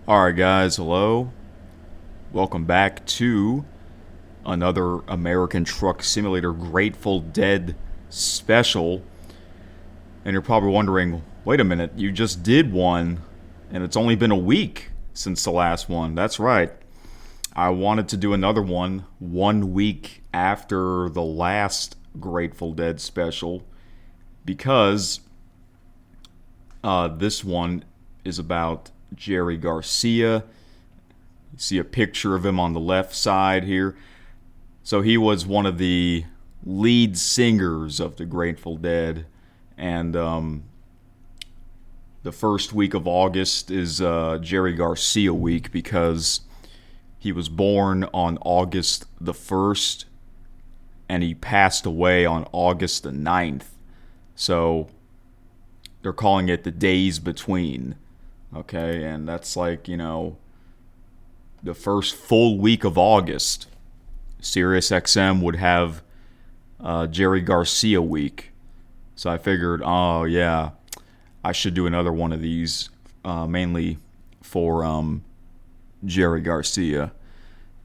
Alright, guys, hello. Welcome back to another American Truck Simulator Grateful Dead special. And you're probably wondering, wait a minute, you just did one, and it's only been a week since the last one. That's right. I wanted to do another one week after the last Grateful Dead special because this one is about Jerry Garcia. You see a picture of him on the left side here. So he was one of the lead singers of the Grateful Dead. And the first week of August is Jerry Garcia week because he was born on August the 1st and he passed away on August the 9th. So they're calling it the days between. Okay, and that's like, the first full week of August. SiriusXM would have Jerry Garcia week. So I figured, oh yeah, I should do another one of these, mainly for Jerry Garcia.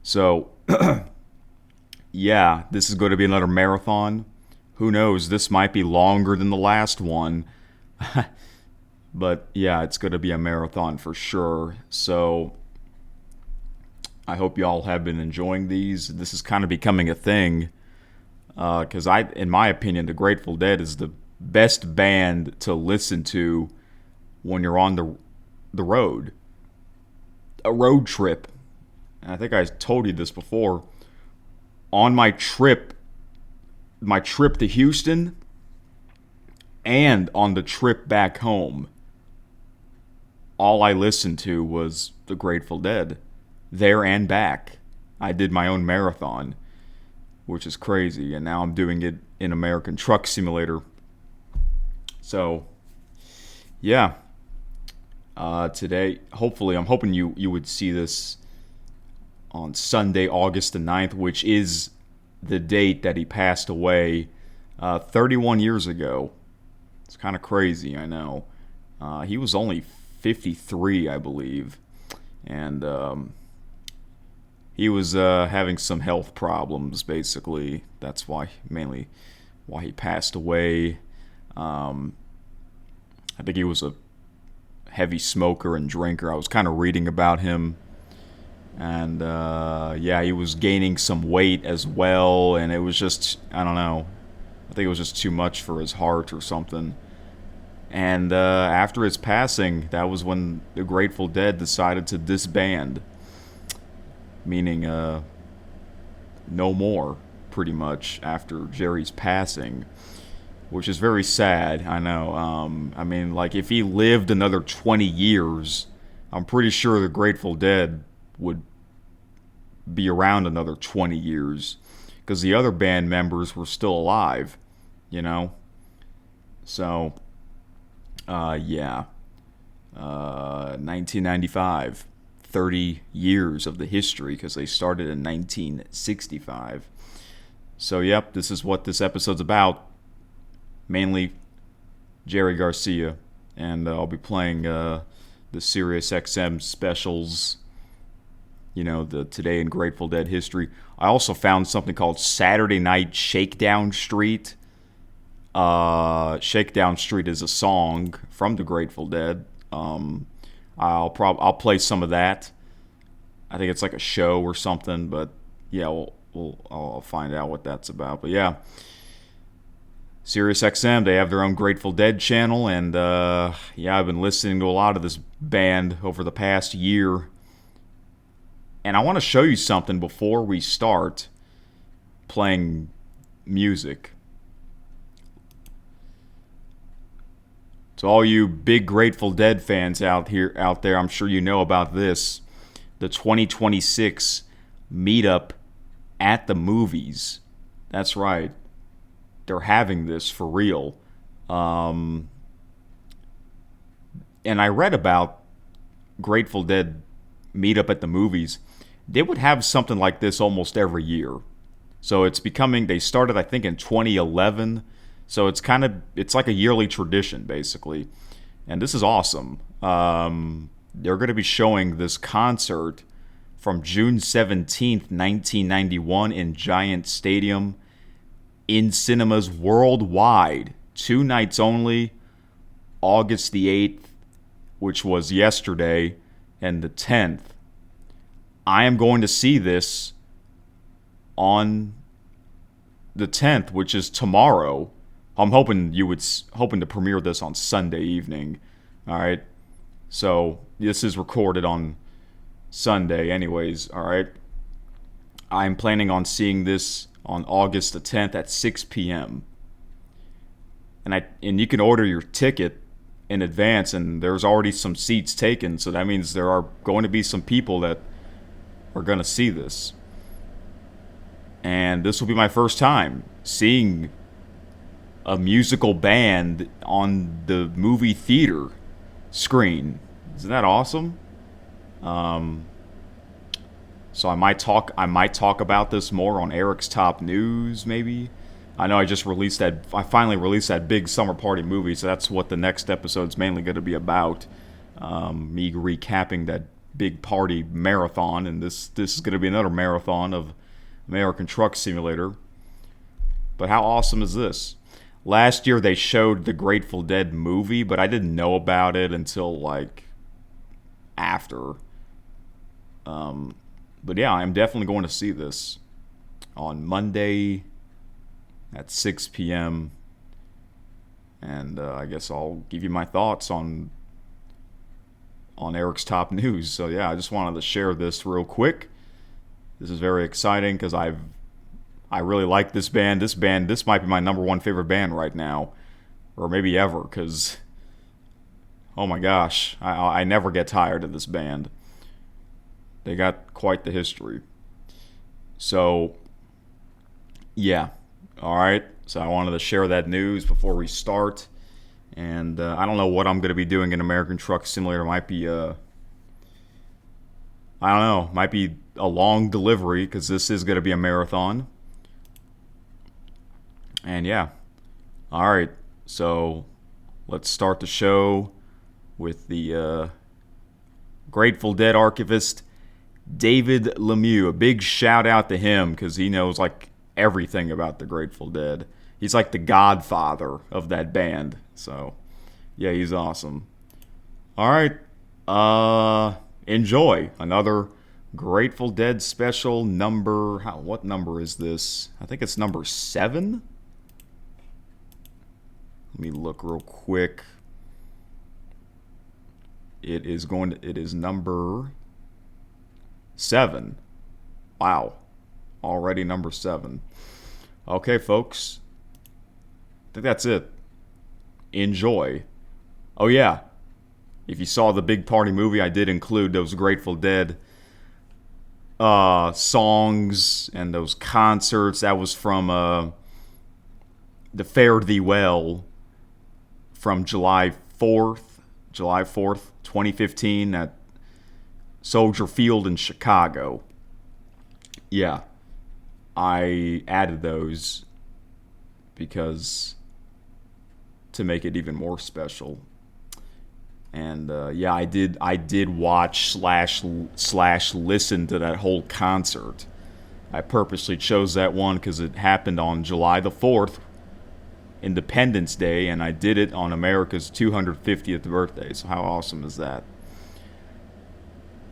So, yeah, this is going to be another marathon. Who knows? This might be longer than the last one. But yeah, it's going to be a marathon for sure. So I hope y'all have been enjoying these. This is kind of becoming a thing because in my opinion, the Grateful Dead is the best band to listen to when you're on the road, a road trip. And I think I told you this before. On my trip to Houston, and on the trip back home, all I listened to was the Grateful Dead. There and back. I did my own marathon, which is crazy, and now I'm doing it in American Truck Simulator. So, yeah. Today, hopefully, I'm hoping you would see this on Sunday, August the 9th, which is the date that he passed away 31 years ago. It's kind of crazy, I know. He was only 53, I believe. And he was having some health problems, basically. That's mainly why he passed away. I think he was a heavy smoker and drinker. I was kind of reading about him. And yeah, he was gaining some weight as well. And it was just, I don't know. I think it was just too much for his heart or something. And after his passing, that was when the Grateful Dead decided to disband. Meaning no more, pretty much, after Jerry's passing. Which is very sad, I know. I mean, like, if he lived another 20 years, I'm pretty sure the Grateful Dead would be around another 20 years. Because the other band members were still alive, you know? So, yeah. 1995. 30 years of the history because they started in 1965. So, yep, this is what this episode's about. Mainly Jerry Garcia. And I'll be playing the SiriusXM specials, the Today in Grateful Dead history. I also found something called Saturday Night Shakedown Street. Shakedown Street is a song from the Grateful Dead. I'll play some of that. I think it's like a show or something, but yeah, I'll find out what that's about. But yeah, SiriusXM, they have their own Grateful Dead channel, and yeah, I've been listening to a lot of this band over the past year. And I want to show you something before we start playing music. So all you big Grateful Dead fans out there, I'm sure you know about this. The 2026 meetup at the movies. That's right. They're having this for real. And I read about Grateful Dead meetup at the movies. They would have something like this almost every year. So they started, I think, in 2011. So it's like a yearly tradition, basically. And this is awesome. they're going to be showing this concert from June 17th, 1991 in Giant Stadium in cinemas worldwide. 2 nights only, August the 8th, which was yesterday, and the 10th. I am going to see this on the 10th, which is tomorrow. I'm hoping to premiere this on Sunday evening. All right. So this is recorded on Sunday anyways. All right. I'm planning on seeing this on August the 10th at 6 p.m. And you can order your ticket in advance, and there's already some seats taken, so that means there are going to be some people that are going to see this. And this will be my first time seeing a musical band on the movie theater screen. Isn't that awesome? So I might talk about this more on Eric's Top News, maybe. I know I finally released that big summer party movie, so that's what the next episode's mainly going to be about. Me recapping that big party marathon, and this is going to be another marathon of American Truck Simulator. But how awesome is this? Last year they showed the Grateful Dead movie, but I didn't know about it until after. But yeah, I'm definitely going to see this on Monday at 6 p.m. And I guess I'll give you my thoughts on Eric's Top News. So yeah, I just wanted to share this real quick. This is very exciting because I really like this band. This might be my number one favorite band right now, or maybe ever, because oh my gosh, I never get tired of this band. They got quite the history. So yeah, all right. So I wanted to share that news before we start. And I don't know what I'm going to be doing in American Truck Simulator. Might be might be a long delivery because this is going to be a marathon. And yeah, all right. So let's start the show with the Grateful Dead archivist David Lemieux. A big shout out to him because he knows everything about the Grateful Dead. He's like the godfather of that band. So yeah, he's awesome. All right, enjoy another Grateful Dead special number. What number is this? I think it's number 7. Let me look real quick. It is number 7. Wow. Already number 7. Okay, folks. I think that's it. Enjoy. Oh yeah. If you saw the big party movie, I did include those Grateful Dead songs and those concerts. That was from the Fare Thee Well from July 4th, 2015 at Soldier Field in Chicago. Yeah, I added those because to make it even more special. And yeah, I did watch slash listen to that whole concert. I purposely chose that one because it happened on July the 4th, Independence Day, and I did it on America's 250th birthday. So how awesome is that?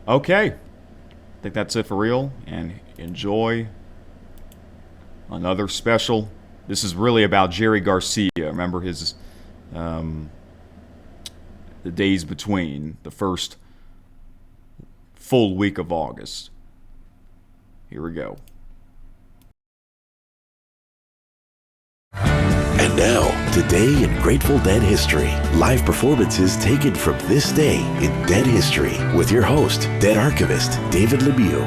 Okay, I think that's it for real, and enjoy another special. This is really about Jerry Garcia. Remember his the days between the first full week of August. Here we go. And now, today in Grateful Dead history. Live performances taken from this day in Dead history with your host, Dead archivist David Lemieux.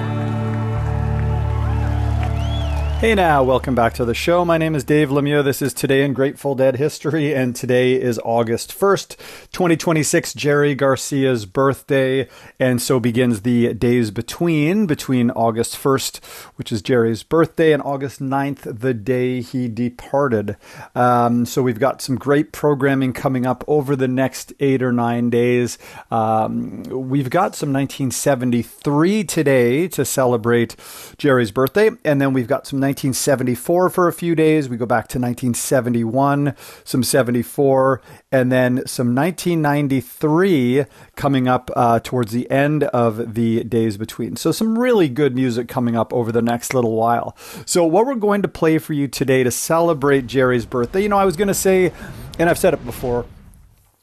Hey now, welcome back to the show. My name is Dave Lemieux. This is Today in Grateful Dead History, and today is August 1st, 2026, Jerry Garcia's birthday, and so begins the days between August 1st, which is Jerry's birthday, and August 9th, the day he departed. So we've got some great programming coming up over the next 8 or 9 days. We've got some 1973 today to celebrate Jerry's birthday, and then we've got some 1974 for a few days. We go back to 1971, some 74, and then some 1993 coming up towards the end of the days between. So some really good music coming up over the next little while. So what we're going to play for you today to celebrate Jerry's birthday, you know, I was going to say, and I've said it before,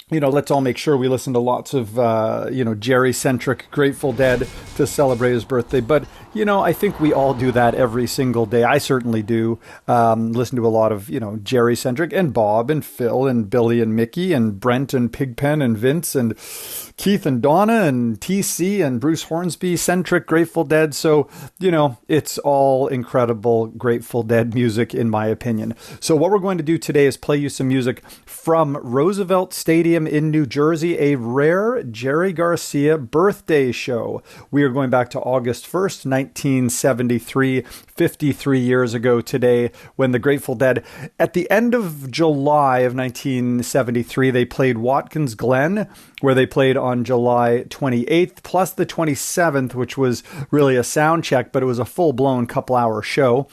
you know, let's all make sure we listen to lots of, Jerry-centric Grateful Dead to celebrate his birthday. But, you know, I think we all do that every single day. I certainly do. Listen to a lot of, Jerry-centric, and Bob and Phil and Billy and Mickey and Brent and Pigpen and Vince and Keith and Donna and TC and Bruce Hornsby-centric Grateful Dead. So, it's all incredible Grateful Dead music, in my opinion. So what we're going to do today is play you some music from Roosevelt Stadium in New Jersey, a rare Jerry Garcia birthday show. We are going back to August 1st, 1973, 53 years ago today, when the Grateful Dead, at the end of July of 1973, they played Watkins Glen, where they played on July 28th, plus the 27th, which was really a sound check, but it was a full-blown couple-hour show.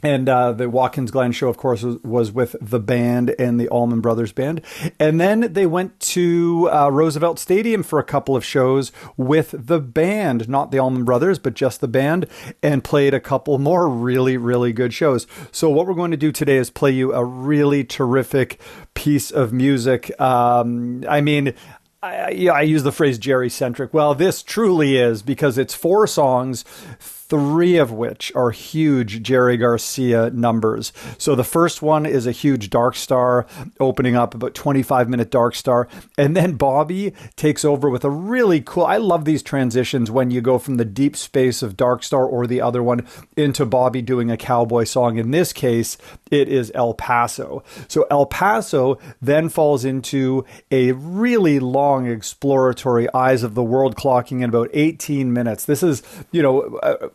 And the Watkins Glen show, of course, was with the band and the Allman Brothers Band. And then they went to Roosevelt Stadium for a couple of shows with the band, not the Allman Brothers, but just the band, and played a couple more really, really good shows. So what we're going to do today is play you a really terrific piece of music. I use the phrase Jerry-centric. Well, this truly is, because it's 4 songs, 3 of which are huge Jerry Garcia numbers. So the first one is a huge Dark Star, opening up about 25-minute Dark Star. And then Bobby takes over with a really cool, I love these transitions when you go from the deep space of Dark Star or the other one into Bobby doing a cowboy song. In this case, it is El Paso. So El Paso then falls into a really long exploratory Eyes of the World, clocking in about 18 minutes. This is,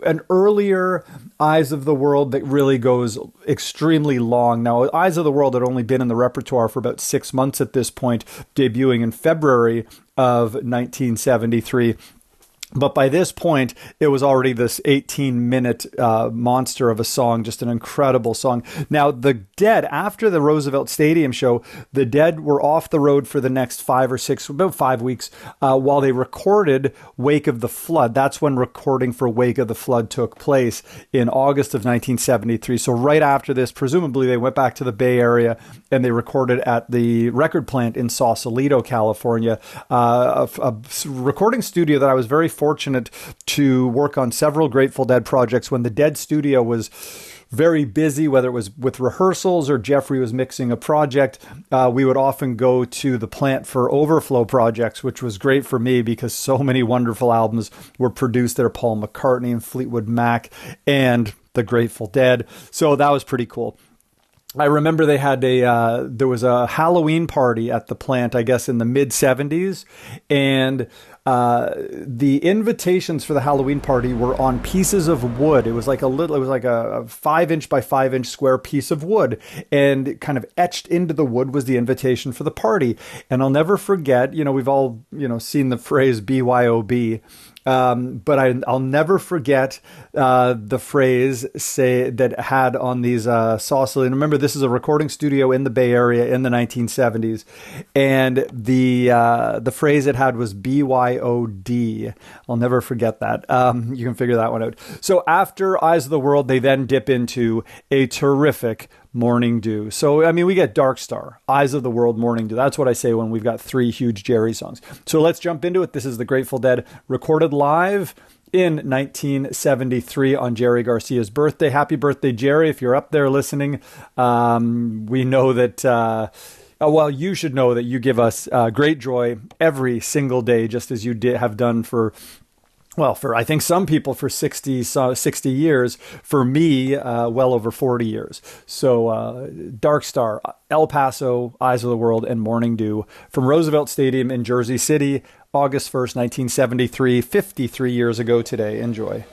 an earlier Eyes of the World that really goes extremely long. Now, Eyes of the World had only been in the repertoire for about 6 months at this point, debuting in February of 1973. But by this point, it was already this 18-minute monster of a song, just an incredible song. Now, the Dead, after the Roosevelt Stadium show, the Dead were off the road for the next 5 weeks, while they recorded Wake of the Flood. That's when recording for Wake of the Flood took place in August of 1973. So right after this, presumably they went back to the Bay Area and they recorded at the record plant in Sausalito, California, a recording studio that I was very fortunate to work on several Grateful Dead projects when the Dead studio was very busy, whether it was with rehearsals or Jeffrey was mixing a project. We would often go to the plant for overflow projects, which was great for me because so many wonderful albums were produced there. Paul McCartney and Fleetwood Mac and the Grateful Dead. So that was pretty cool. I remember they had there was a Halloween party at the plant, I guess in the mid 70s. And the invitations for the Halloween party were on pieces of wood. It was like a 5-inch by 5-inch square piece of wood, and kind of etched into the wood was the invitation for the party. And I'll never forget, we've all, seen the phrase BYOB. But I'll never forget the phrase that had on these Sausalito. And remember, this is a recording studio in the Bay Area in the 1970s, and the phrase it had was BYOD. I'll never forget that. You can figure that one out. So after Eyes of the World, they then dip into a terrific Morning Dew. So, we get Dark Star, Eyes of the World, Morning Dew. That's what I say when we've got 3 huge Jerry songs. So let's jump into it. This is the Grateful Dead, recorded live in 1973 on Jerry Garcia's birthday. Happy birthday, Jerry, if you're up there listening. We know that... you should know that you give us great joy every single day, just as you have done for well, for I think some people for 60 years, for me, well over 40 years. So Dark Star, El Paso, Eyes of the World, and Morning Dew from Roosevelt Stadium in Jersey City, August 1st, 1973, 53 years ago today. Enjoy.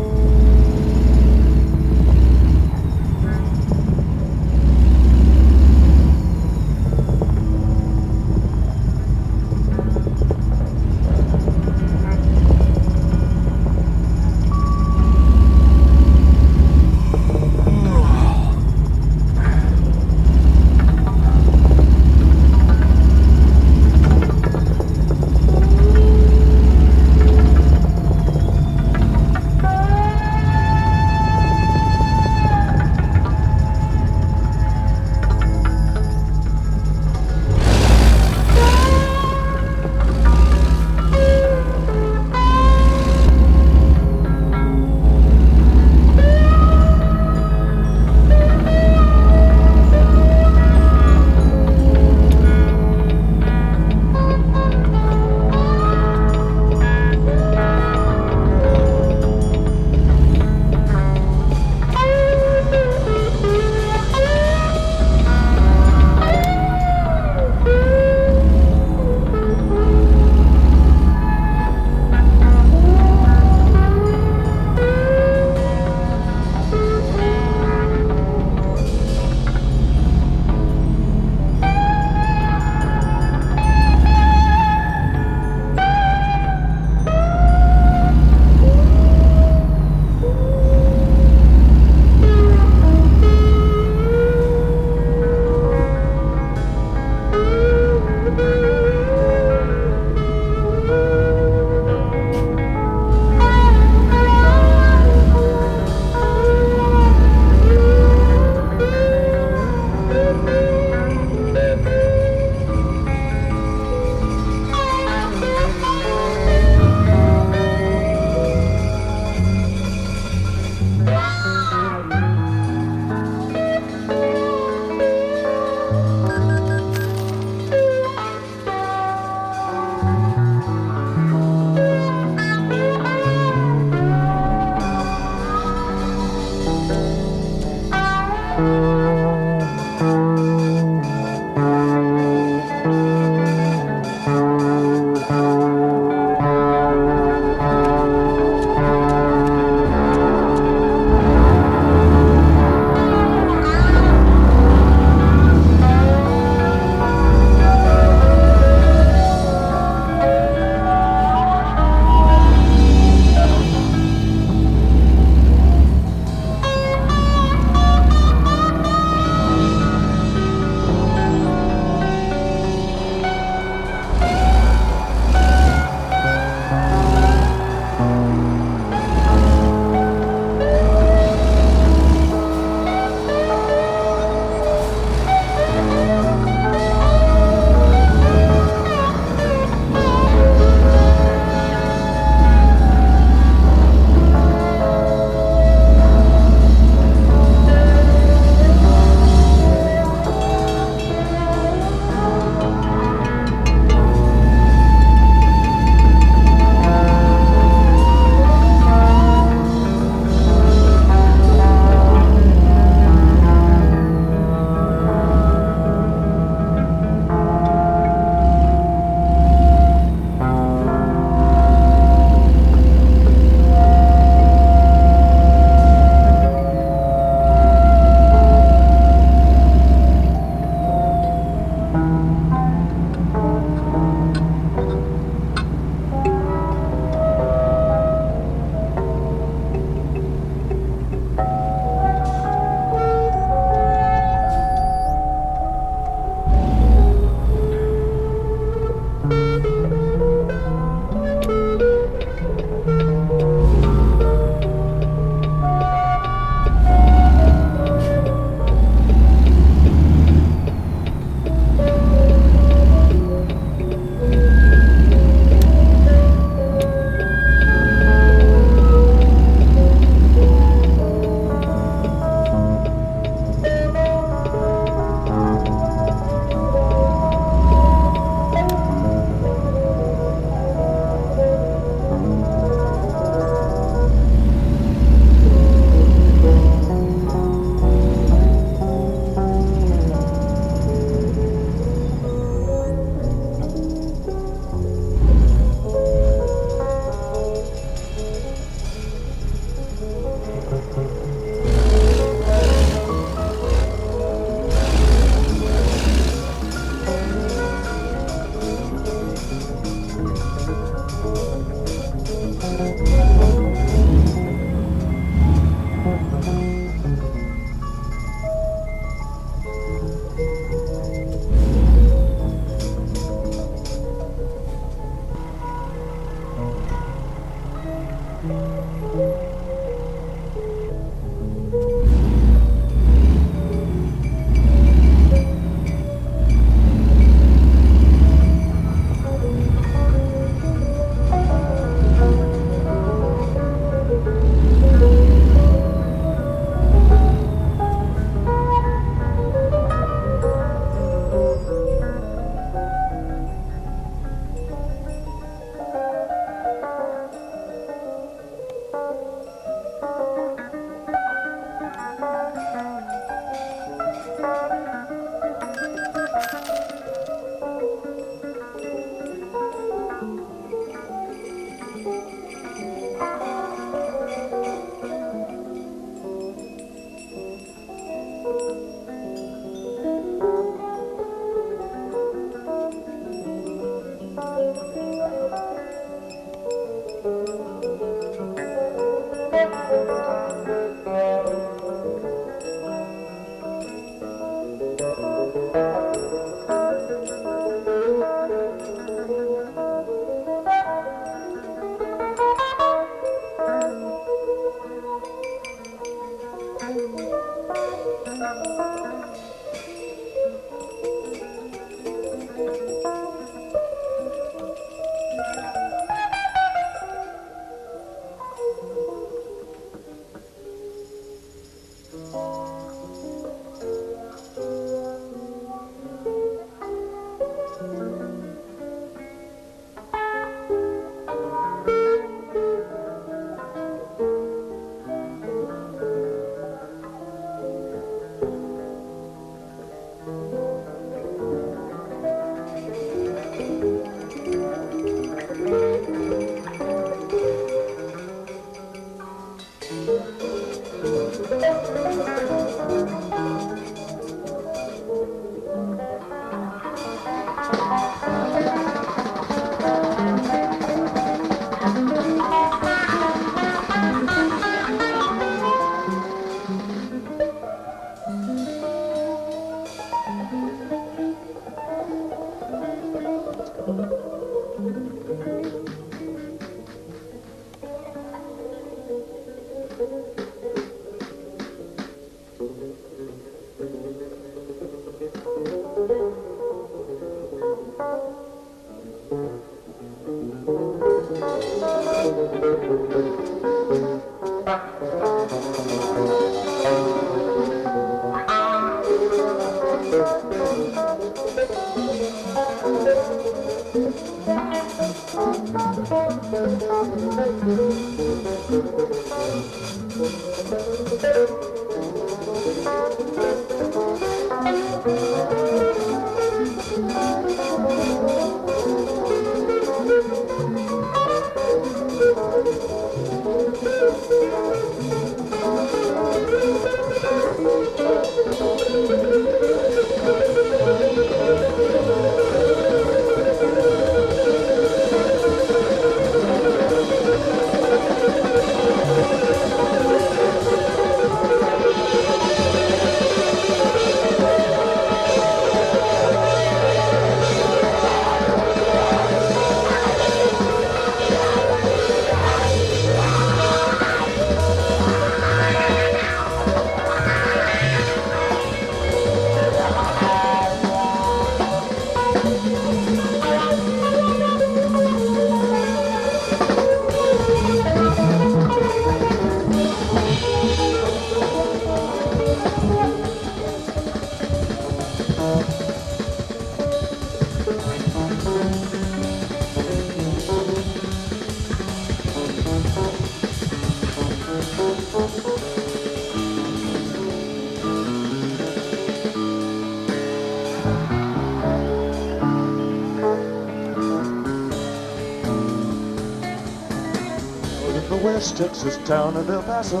West Texas town of El Paso,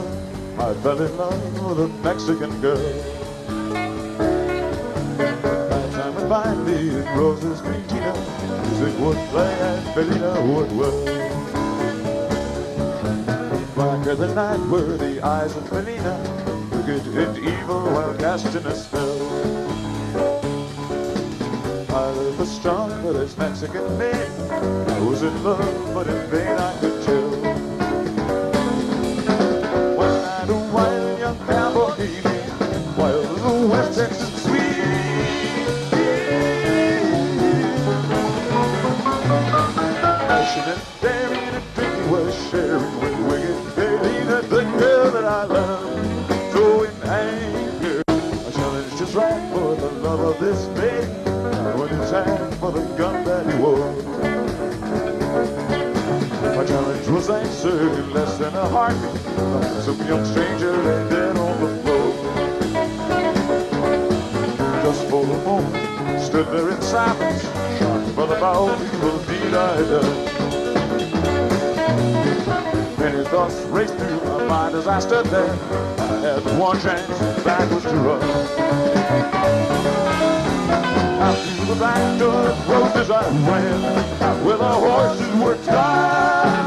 I fell in love with a Mexican girl. Nighttime would find me in Rosa's cantina, music would play and Felina would whirl. Blacker than night were the eyes of Felina, wicked and evil while casting a spell. My love was strong for this Mexican maid, I was in love, but in vain I could tell. track for the love of this baby, not when it's hand for the gun that he wore. My challenge was answered in less than a heartbeat. Some young stranger lay dead on the floor. Just for a moment, stood there in silence, shocked by the foul evil deed I had done. Many thoughts raced through my mind as I stood there. I had one chance, that was to run. Out through the back door, road as I ran, out where the horses were tied.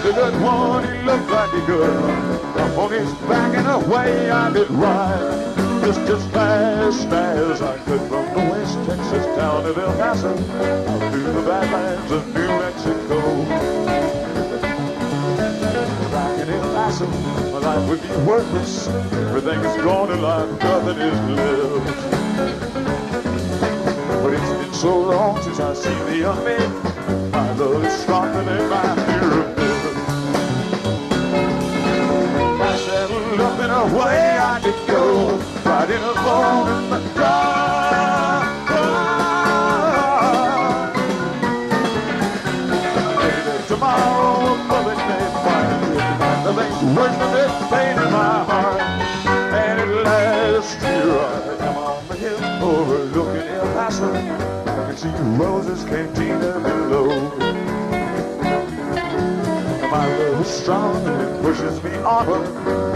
The good one, he looked like he could. Up on his back and away I did ride. Just as fast as I could from the West Texas town of El Paso out through the badlands of New Mexico. Back in El Paso, my life would be worthless. Everything is gone in life, nothing is left. But it's been so long since I've seen the young man. My love is stronger than my fear of death. I settled up in a way I could go, riding alone in the dark. Maybe tomorrow a bullet may find me. Nothing's worse than this pain in my heart. And at last here I am on the hill overlooking El Paso. I can see Rose's Cantina below. My love is strong and it pushes me onward.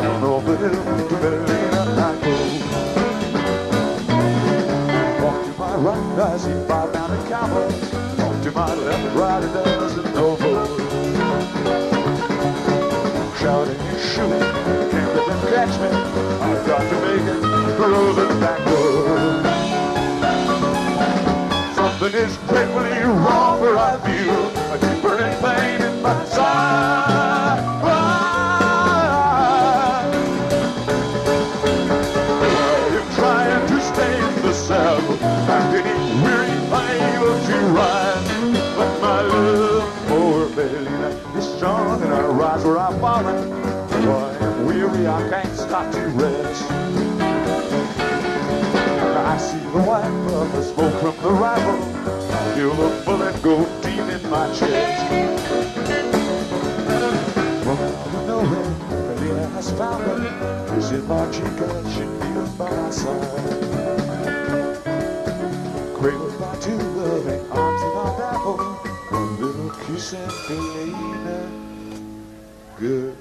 Down over the hill to Berlin I go. Walk to my right, I see 5 mounted cowboys. Walk to my left, right, a dozen no-boys. Shouting and shooting, can't let them catch me. I've got to make it for Rose's back door. Something is dreadfully wrong where I feel a deep burning pain in my side. I am trying to stay in the saddle. I'm getting weary, unable to ride. But my love for Bellina is strong and I rise where I've fallen. Though I am weary, I can't stop to rest. I see the white of the smoke from the rifle. I feel the bullet go deep in my chest. Well, out of nowhere, Bellina has found me. This is my chica, she kneels by my side. Cradled by 2 loving arms of our apple. One little kiss and Bellina, good.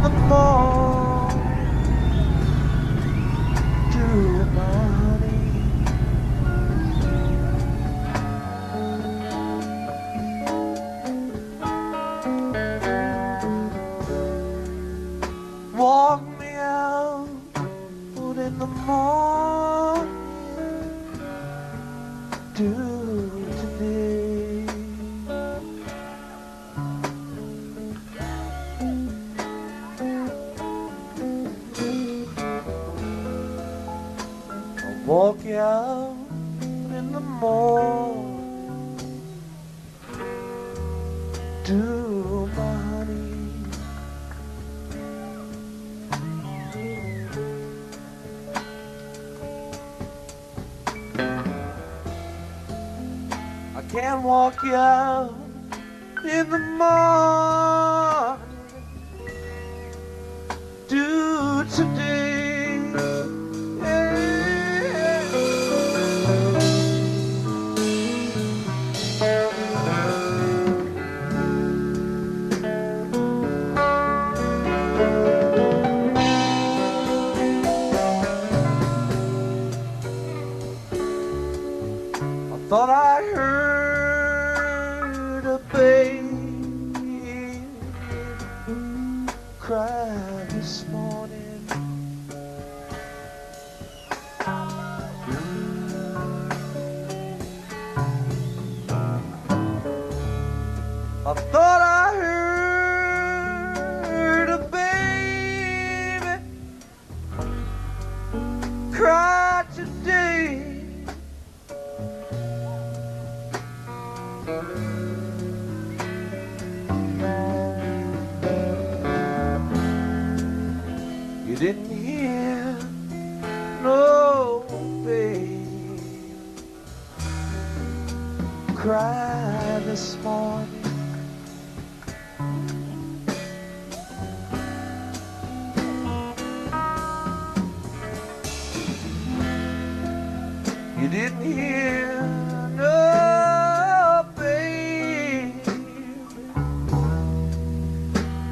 the morning to money. Walk me out in the morning to today. I'll walk you out in the morning to my honey. I can walk you out in the morning to today. I thought I heard a baby cry this morning. I thought I heard a baby cry today. You didn't hear no baby cry this morning. You didn't hear no baby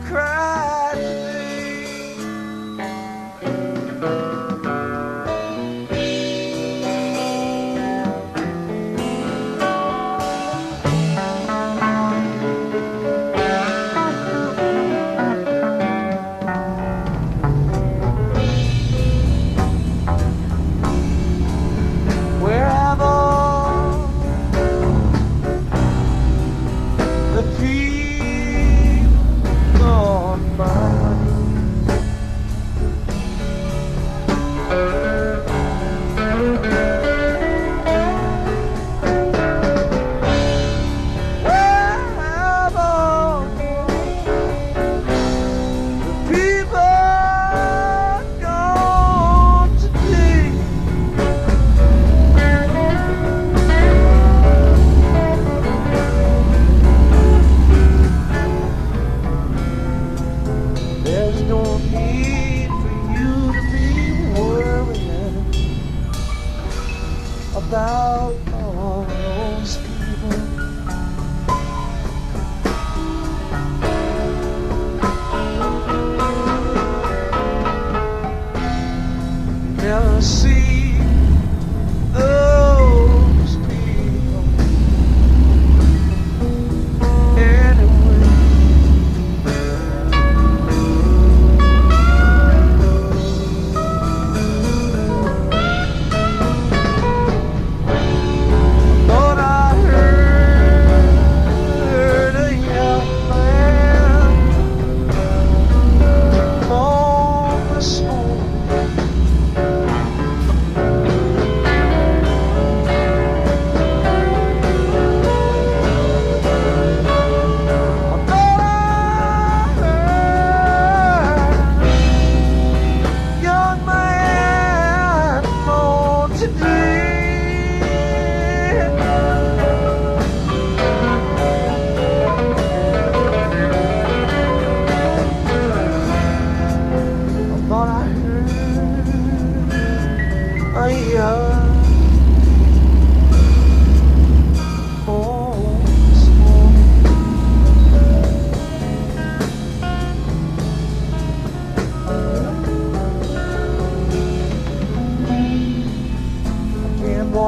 cry today. Where have all the people gone, my honey? Where have all the people gone today? There's no need for you to be worrying about all those people. You never see those people anyway.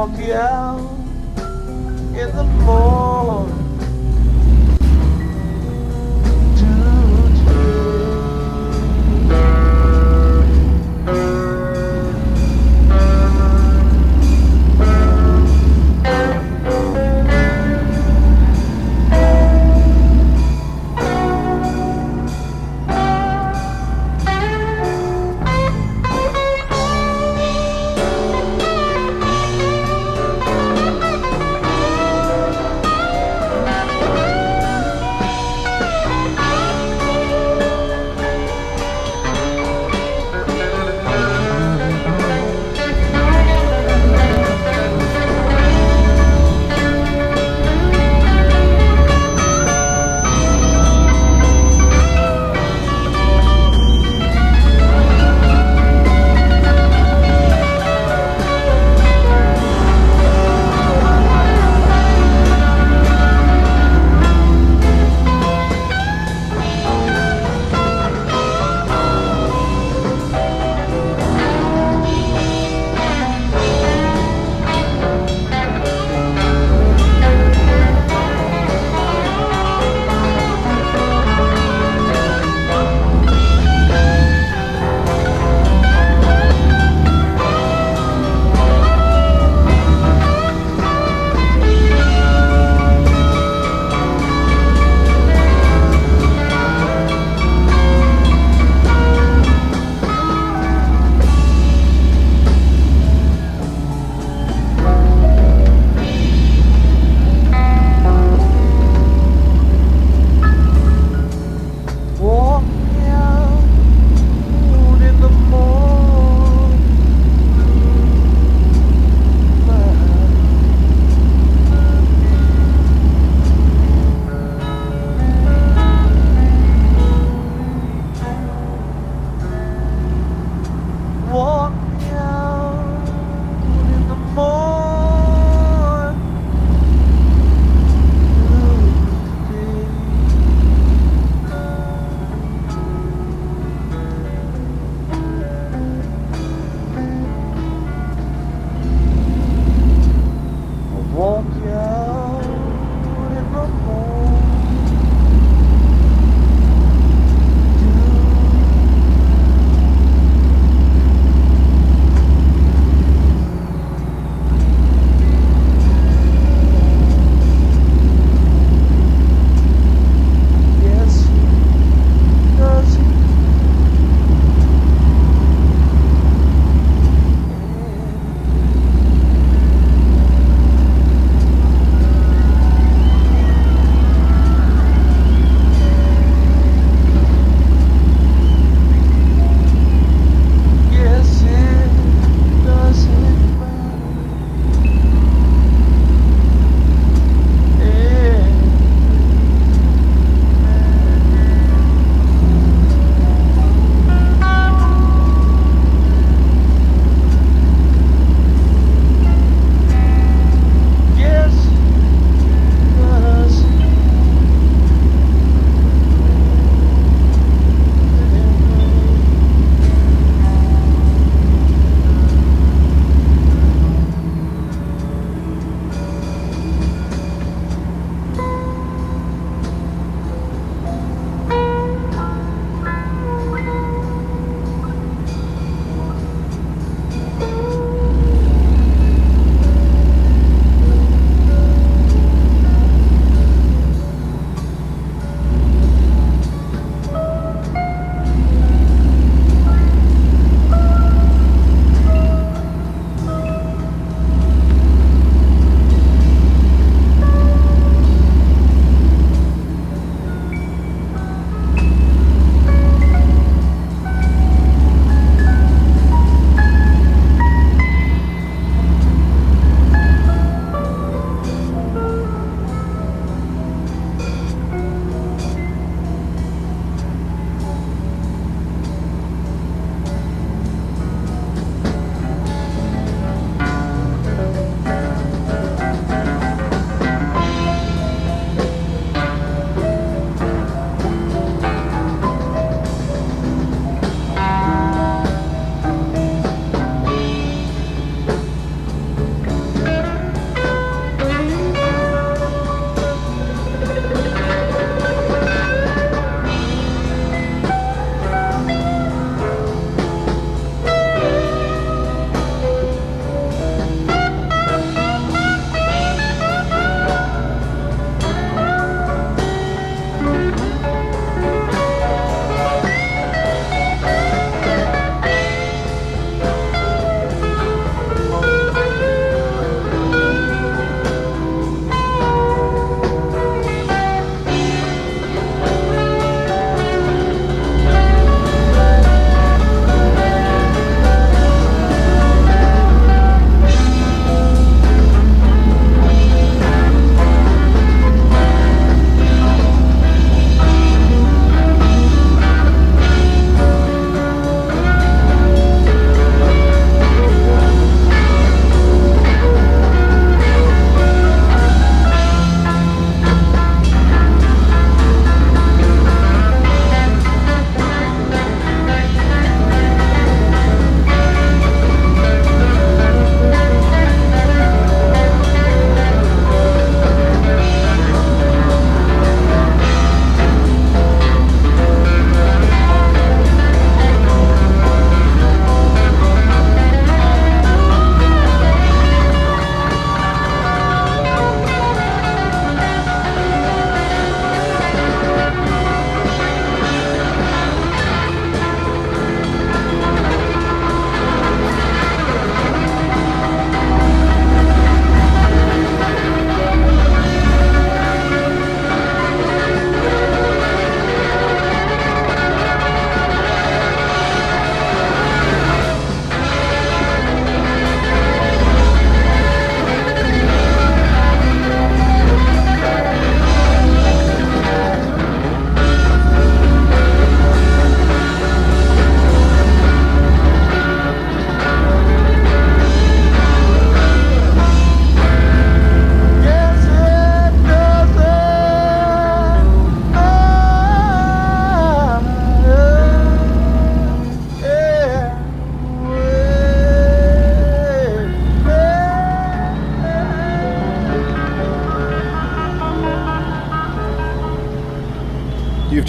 walk you out in the morning.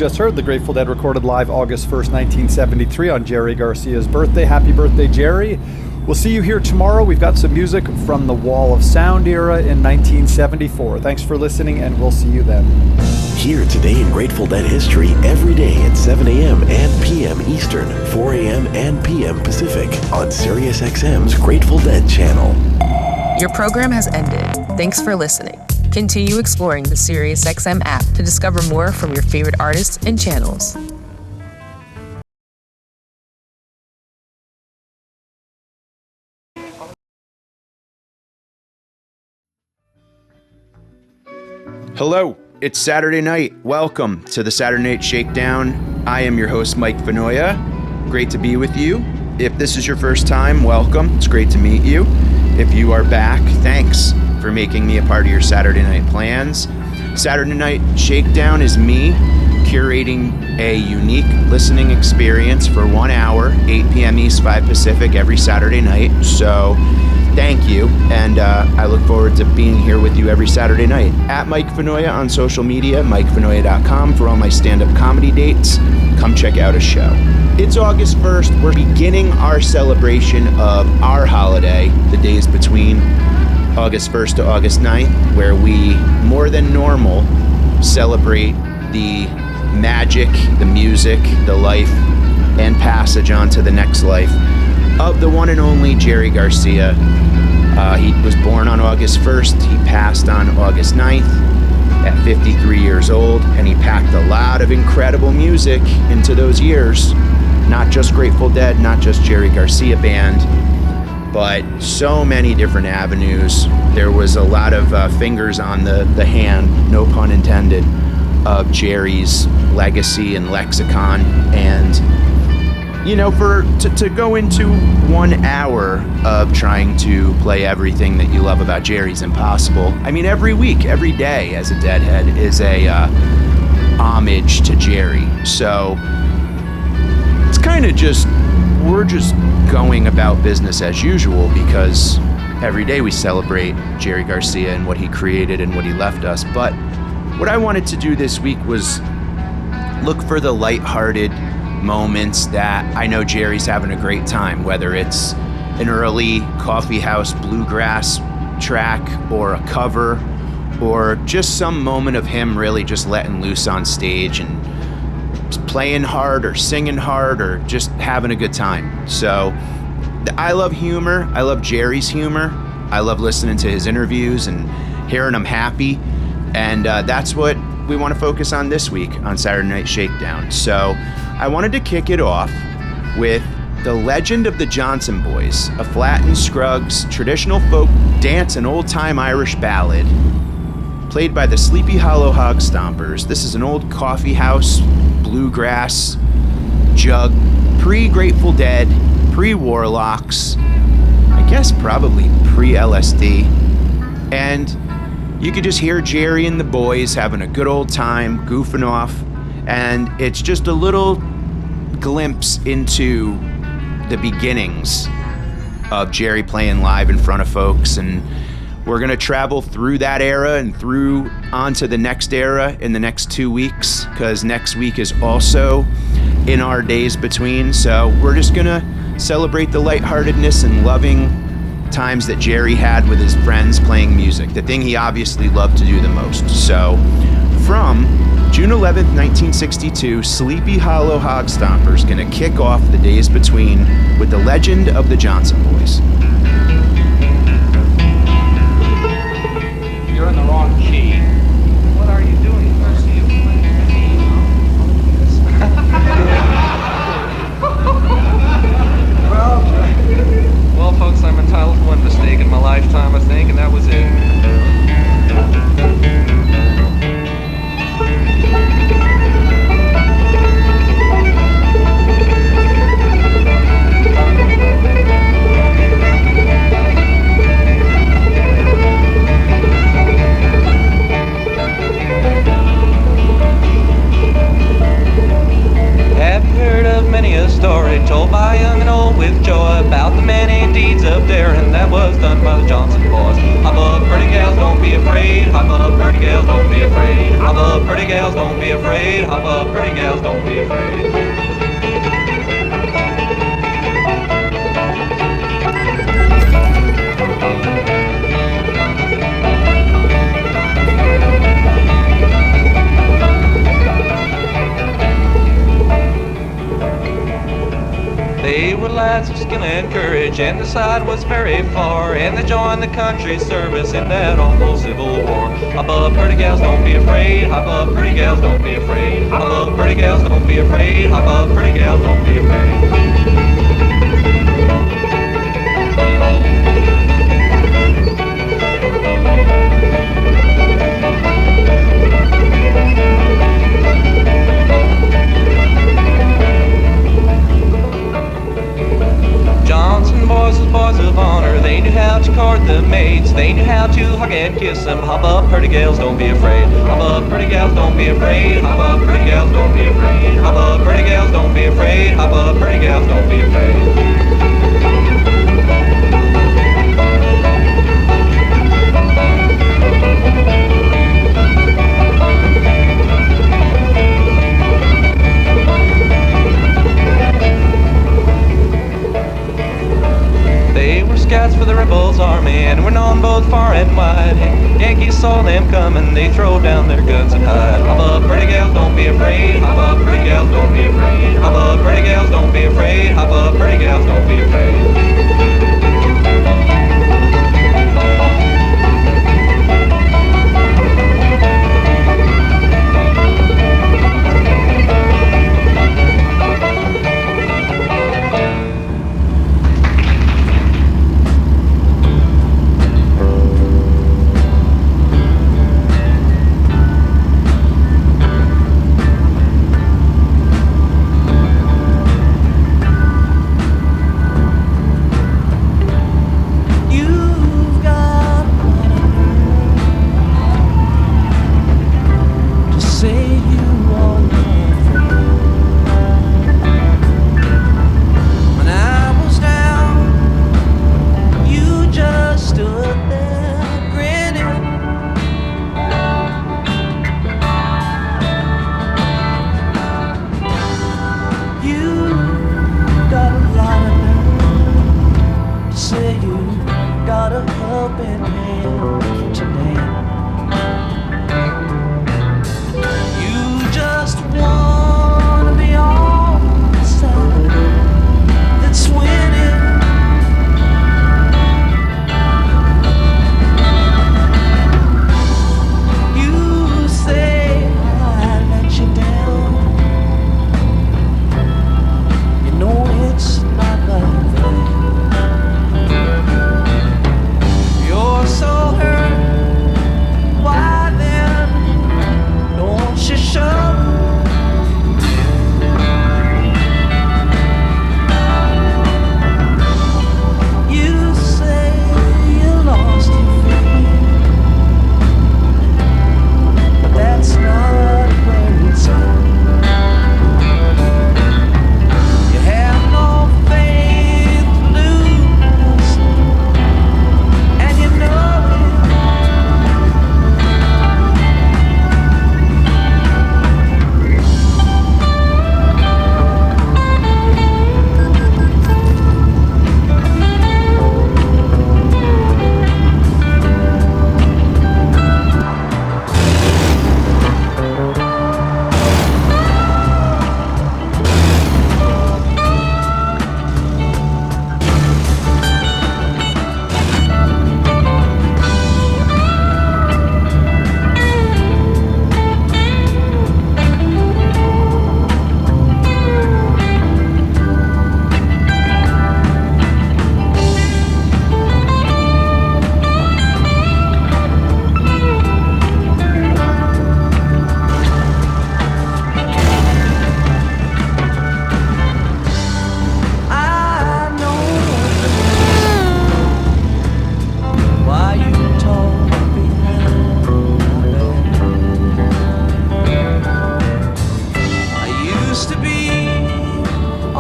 just heard, the Grateful Dead recorded live August 1st, 1973 on Jerry Garcia's birthday. Happy birthday, Jerry. We'll see you here tomorrow. We've got some music from the Wall of Sound era in 1974. Thanks for listening, and we'll see you then. Hear Today in Grateful Dead history every day at 7 a.m. and p.m. Eastern, 4 a.m. and p.m. Pacific on SiriusXM's Grateful Dead channel. Your program has ended. Thanks for listening. Continue exploring the SiriusXM app to discover more from your favorite artists and channels. Hello, it's Saturday night. Welcome to the Saturday Night Shakedown. I am your host, Mike Vanoia. Great to be with you. If this is your first time, welcome. It's great to meet you. If you are back, thanks for making me a part of your Saturday night plans. Saturday Night Shakedown is me curating a unique listening experience for 1 hour, 8 p.m. East, 5 Pacific every Saturday night. So thank you, and I look forward to being here with you every Saturday night. At Mike Vanoia on social media, MikeVanoia.com for all my stand-up comedy dates. Come check out a show. It's August 1st. We're beginning our celebration of our holiday, the days between August 1st to August 9th, where we, more than normal, celebrate the magic, the music, the life, and passage on to the next life of the one and only Jerry Garcia. He was born on August 1st. He passed on August 9th at 53 years old, and he packed a lot of incredible music into those years. Not just Grateful Dead, not just Jerry Garcia Band, but so many different avenues. There was a lot of fingers on the hand, no pun intended, of Jerry's legacy and lexicon. And you know, to go into 1 hour of trying to play everything that you love about Jerry's impossible. I mean, every week, every day as a Deadhead is a homage to Jerry. So it's kind of we're just going about business as usual, because every day we celebrate Jerry Garcia and what he created and what he left us. But what I wanted to do this week was look for the lighthearted moments that I know Jerry's having a great time, whether it's an early coffee house bluegrass track or a cover, or just some moment of him really just letting loose on stage and playing hard or singing hard or just having a good time. So I love humor. I love Jerry's humor. I love listening to his interviews and hearing him happy. And that's what we want to focus on this week on Saturday Night Shakedown. So I wanted to kick it off with The Legend of the Johnson Boys, a Flatt & Scruggs traditional folk dance and old-time Irish ballad played by the Sleepy Hollow Hog Stompers. This is an old coffee house bluegrass jug, pre-Grateful Dead, pre-Warlocks, I guess probably pre-LSD. And you could just hear Jerry and the boys having a good old time, goofing off, and it's just a little glimpse into the beginnings of Jerry playing live in front of folks. And we're going to travel through that era and through onto the next era in the next 2 weeks, because next week is also in our days between. So we're just going to celebrate the lightheartedness and loving times that Jerry had with his friends playing music, the thing he obviously loved to do the most. So from June 11th, 1962, Sleepy Hollow Hog Stompers going to kick off the days between with The Legend of the Johnson Boys. You're in the wrong key. What are you doing, Garcia? You're playing the key, well, folks, I'm entitled to one mistake in my lifetime, I think, and that was it. story told by young and old with joy about the many deeds of daring that was done by the Johnson boys. Hop up, pretty gals, don't be afraid. Hop up, pretty gals, don't be afraid. Hop up, pretty gals, don't be afraid. Hop up, pretty gals, don't be afraid. They were lads of skill and courage, and the side was very far, and they joined the country's service in that awful Civil War. Hop up, pretty gals, don't be afraid. Hop up, pretty gals, don't be afraid. Hop up, pretty gals, don't be afraid. Hop up, pretty gals, don't be afraid. Johnson boys was boys of honor. They knew how to court the maids. They knew how to hug and kiss them. Hop up, pretty gals, don't be afraid. Hop up, pretty gals, don't be afraid. Hop up, pretty gals, don't be afraid. Hop up, pretty gals, don't be afraid. Hop up, pretty gals, don't be afraid. They were scouts for the rebels' army and were known both far and wide. Yankees saw them coming, they throw down their guns and hide. Hop up, pretty gals, don't be afraid. Hop up, pretty gals, don't be afraid. Hop up, pretty gals, don't be afraid. Hop up, pretty gals, don't be afraid.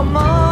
Mom.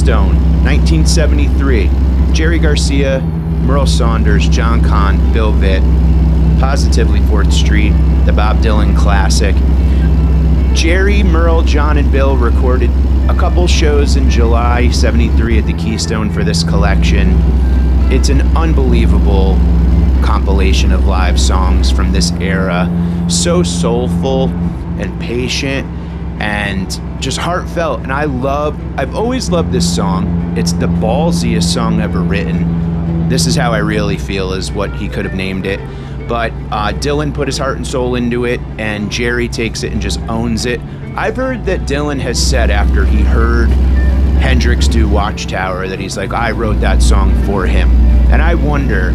Keystone, 1973. Jerry Garcia, Merle Saunders, John Conn, Bill Vitt. Positively 4th Street, the Bob Dylan classic. Jerry, Merle, John, and Bill recorded a couple shows in July 73 at the Keystone for this collection. It's an unbelievable compilation of live songs from this era. So soulful and patient and just heartfelt. And I've always loved this song. It's the ballsiest song ever written. This Is How I Really Feel is what he could have named it. But Dylan put his heart and soul into it, and Jerry takes it and just owns it. I've heard that Dylan has said after he heard Hendrix do Watchtower that he's like, I wrote that song for him. And I wonder,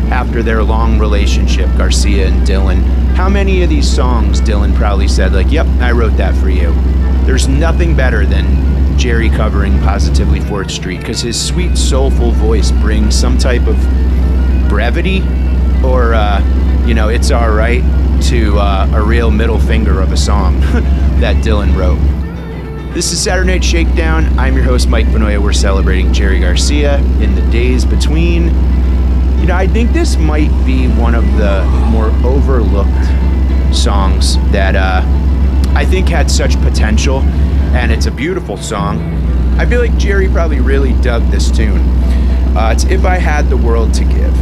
after their long relationship, Garcia and Dylan, how many of these songs Dylan probably said, like, yep, I wrote that for you. There's nothing better than Jerry covering Positively 4th Street, because his sweet, soulful voice brings some type of brevity or, it's all right to a real middle finger of a song that Dylan wrote. This is Saturday Night Shakedown. I'm your host, Mike Vanoia. We're celebrating Jerry Garcia in the days between. I think this might be one of the more overlooked songs that I think had such potential, and it's a beautiful song. I feel like Jerry probably really dug this tune. It's If I Had the World to Give.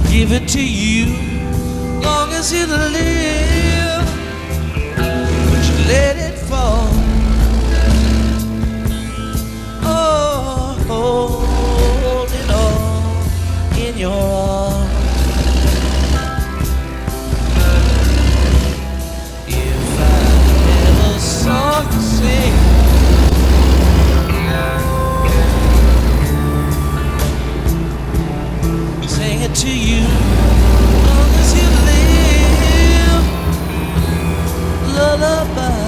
Give it to you, long as you live, but you let it fall. Oh, hold it all in your arms. If I had a song to sing, sing it to you, long as you live. Lullaby,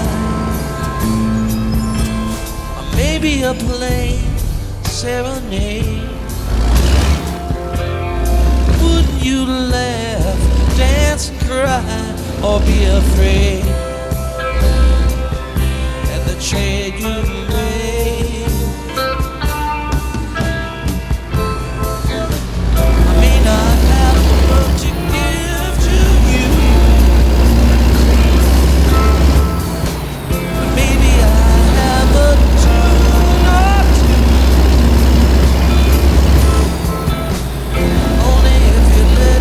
or maybe a plain serenade. Wouldn't you laugh, dance and cry, or be afraid at the trade you made? I have a world to give to you, but maybe I have a tune or two. Only if you let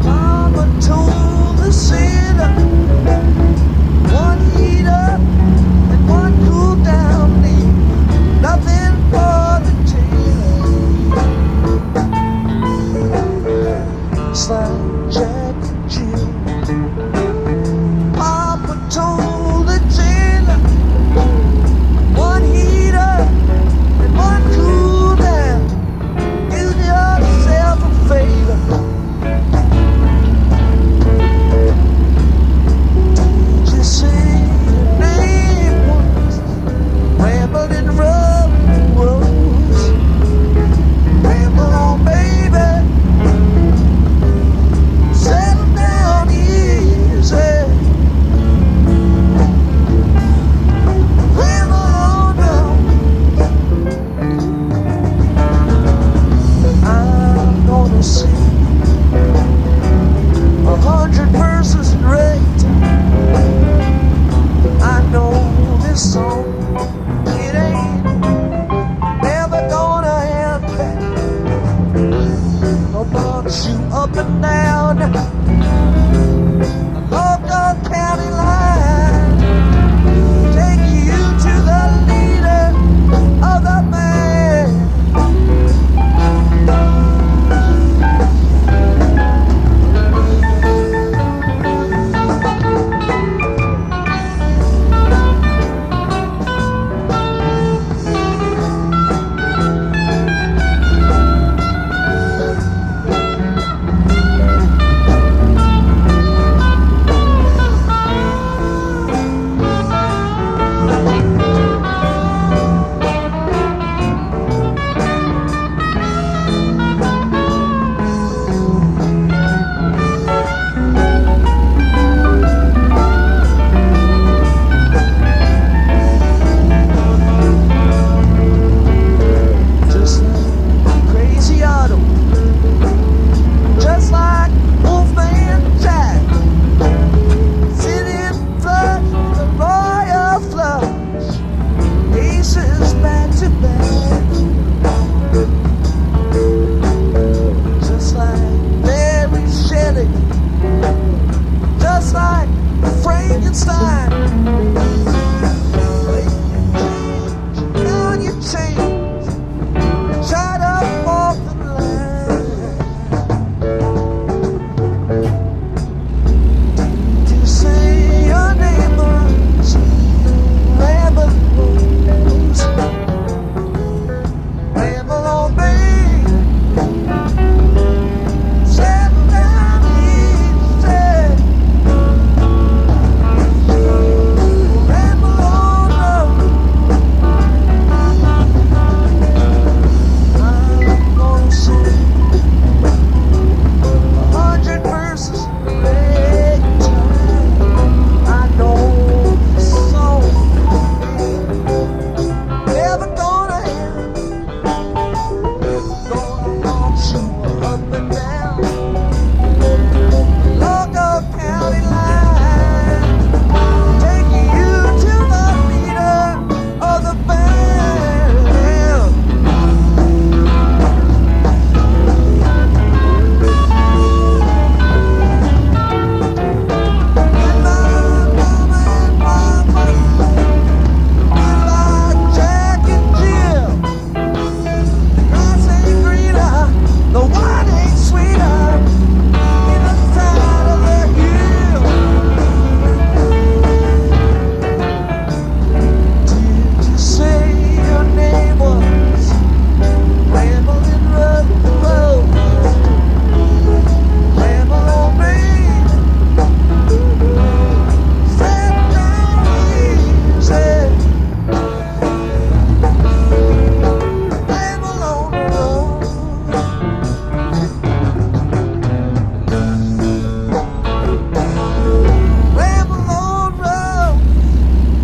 Mama told the sinner one year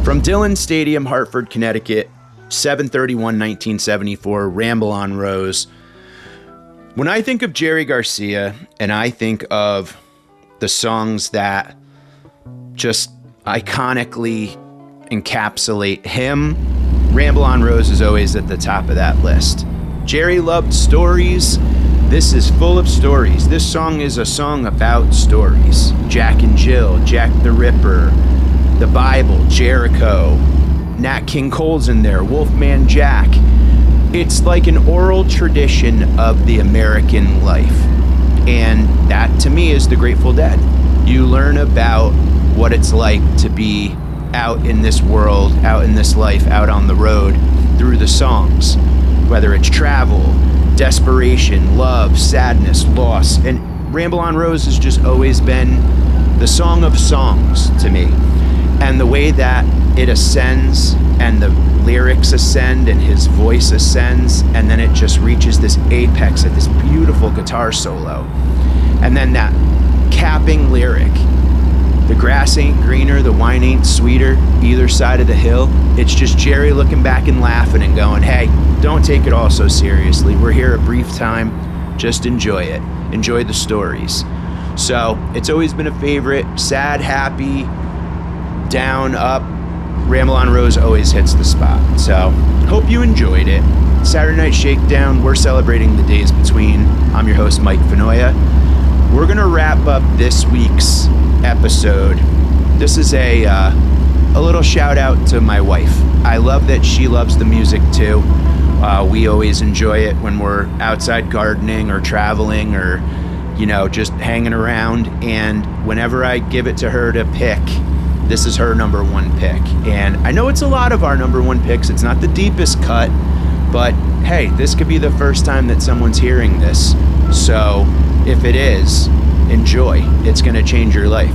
From Dillon Stadium, Hartford, Connecticut, 7/31/1974, Ramble on Rose. When I think of Jerry Garcia and I think of the songs that just iconically encapsulate him, Ramble on Rose is always at the top of that list. Jerry loved stories. This is full of stories. This song is a song about stories. Jack and Jill, Jack the Ripper, the Bible, Jericho, Nat King Cole's in there, Wolfman Jack. It's like an oral tradition of the American life. And that, to me, is the Grateful Dead. You learn about what it's like to be out in this world, out in this life, out on the road through the songs. Whether it's travel, desperation, love, sadness, loss. And Ramble on Rose has just always been the song of songs to me. And the way that it ascends and the lyrics ascend and his voice ascends, and then it just reaches this apex at this beautiful guitar solo. And then that capping lyric, the grass ain't greener, the wine ain't sweeter, either side of the hill. It's just Jerry looking back and laughing and going, hey, don't take it all so seriously. We're here a brief time. Just enjoy it. Enjoy the stories. So it's always been a favorite. Sad, happy, down, up. Ramble on Rose always hits the spot. So hope you enjoyed it. Saturday Night Shakedown. We're celebrating the days between. I'm your host, Mike Fenoya. We're going to wrap up this week's episode. This is a little shout out to my wife. I love that she loves the music too. We always enjoy it when we're outside gardening or traveling or, just hanging around. And whenever I give it to her to pick, this is her number one pick. And I know it's a lot of our number one picks. It's not the deepest cut, but hey, this could be the first time that someone's hearing this. So if it is, enjoy. It's going to change your life.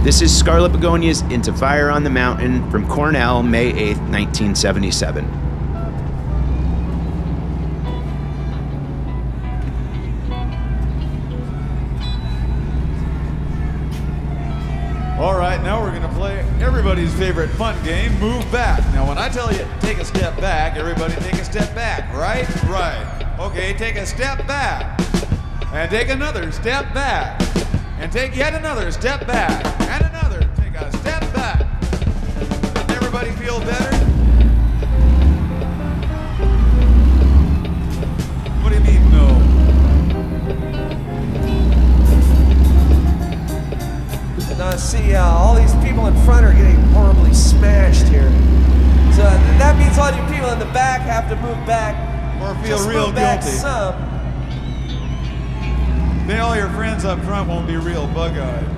This is Scarlet Begonias Into Fire on the Mountain from Cornell, May 8th, 1977. All right, now we're going to play everybody's favorite fun game, Move Back. Now, when I tell you take a step back, everybody take a step back, right? Right. Okay, take a step back. And take another step back. And take yet another step back. And another. Take a step back. Everybody feel better? What do you mean, no? See, all these people in front are getting horribly smashed here. So that means all you people in the back have to move back. Or feel Just real move back guilty. Some. Then all your friends up front won't be real bug-eyed.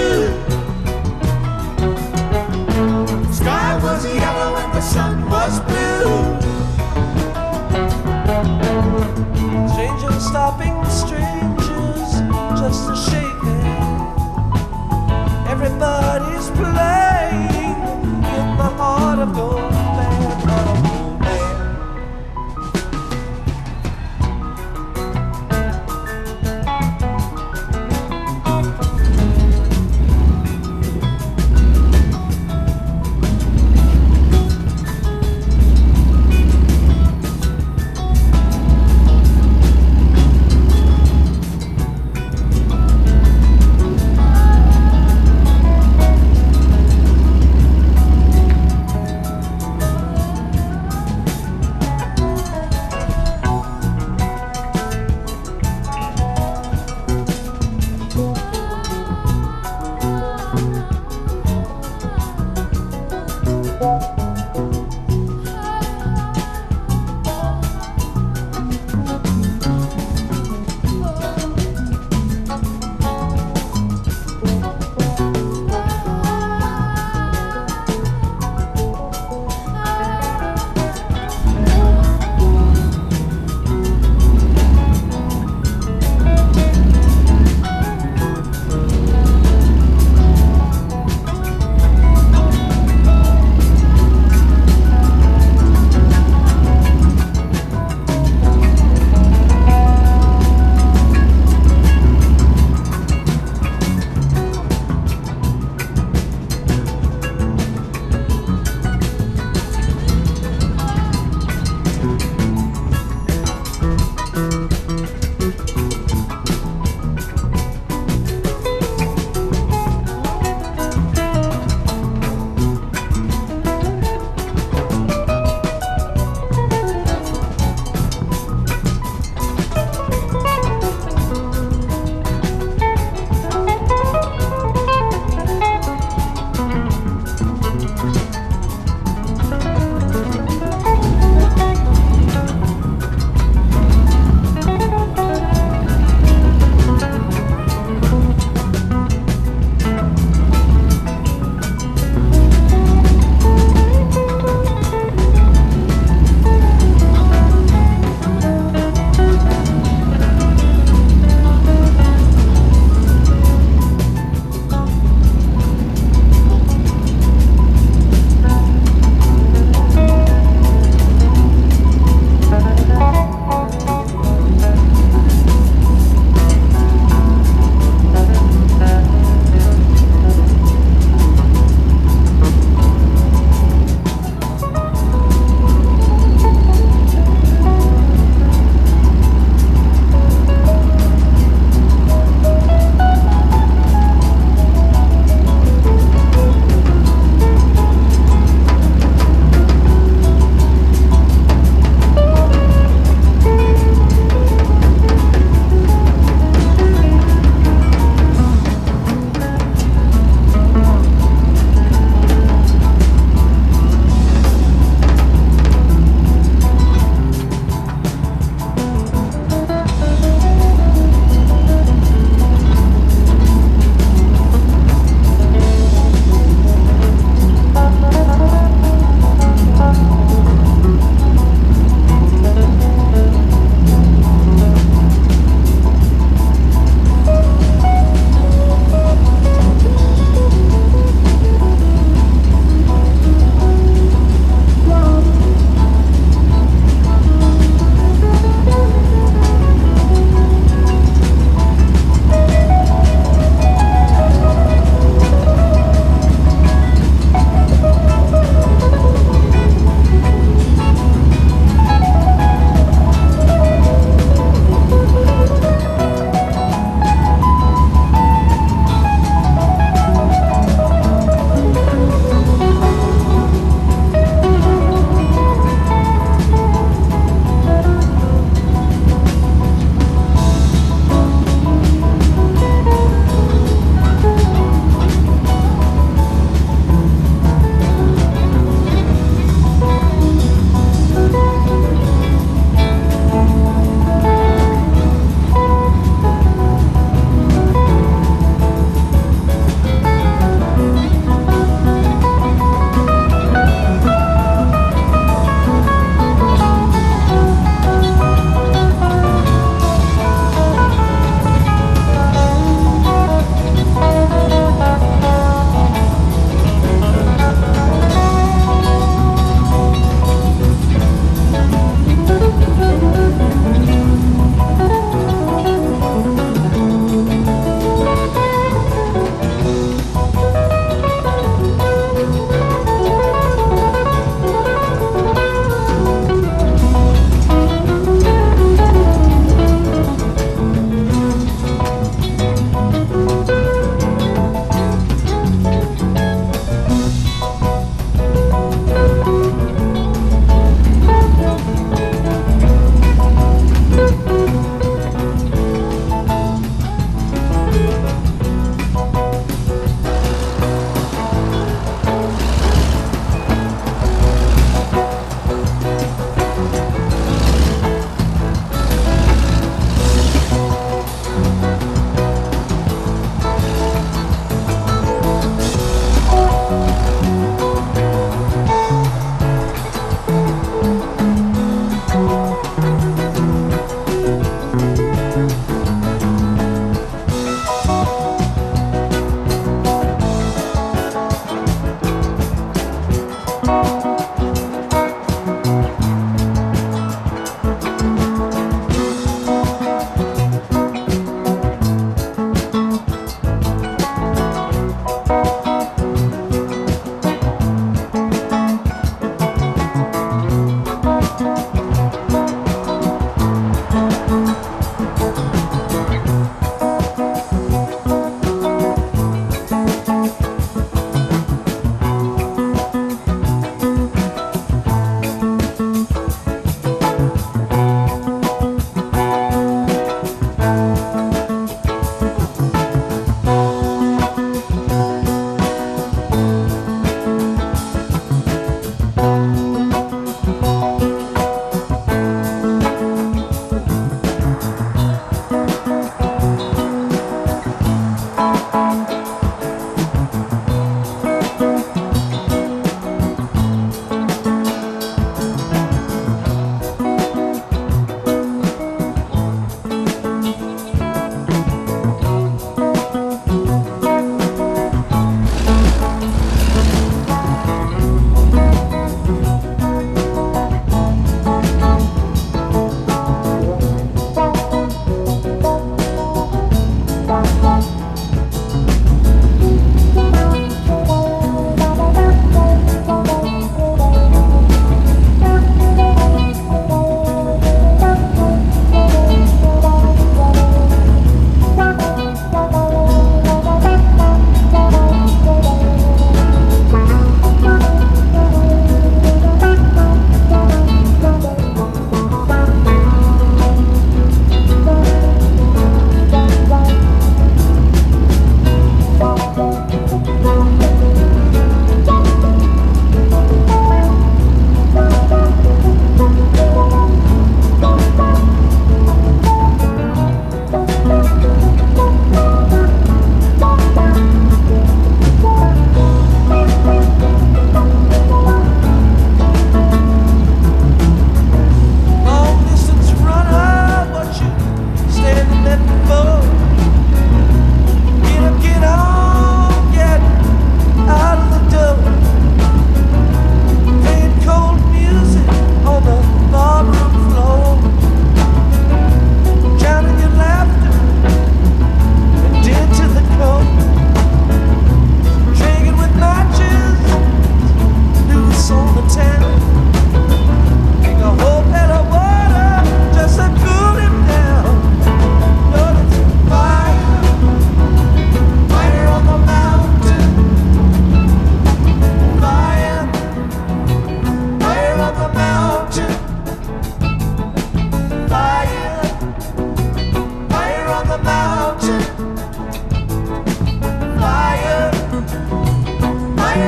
blue. The sky was yellow and the sun was blue. Strangers stopping strangers just to shake hands. Everybody's playing in the heart of gold.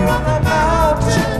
on the mountain.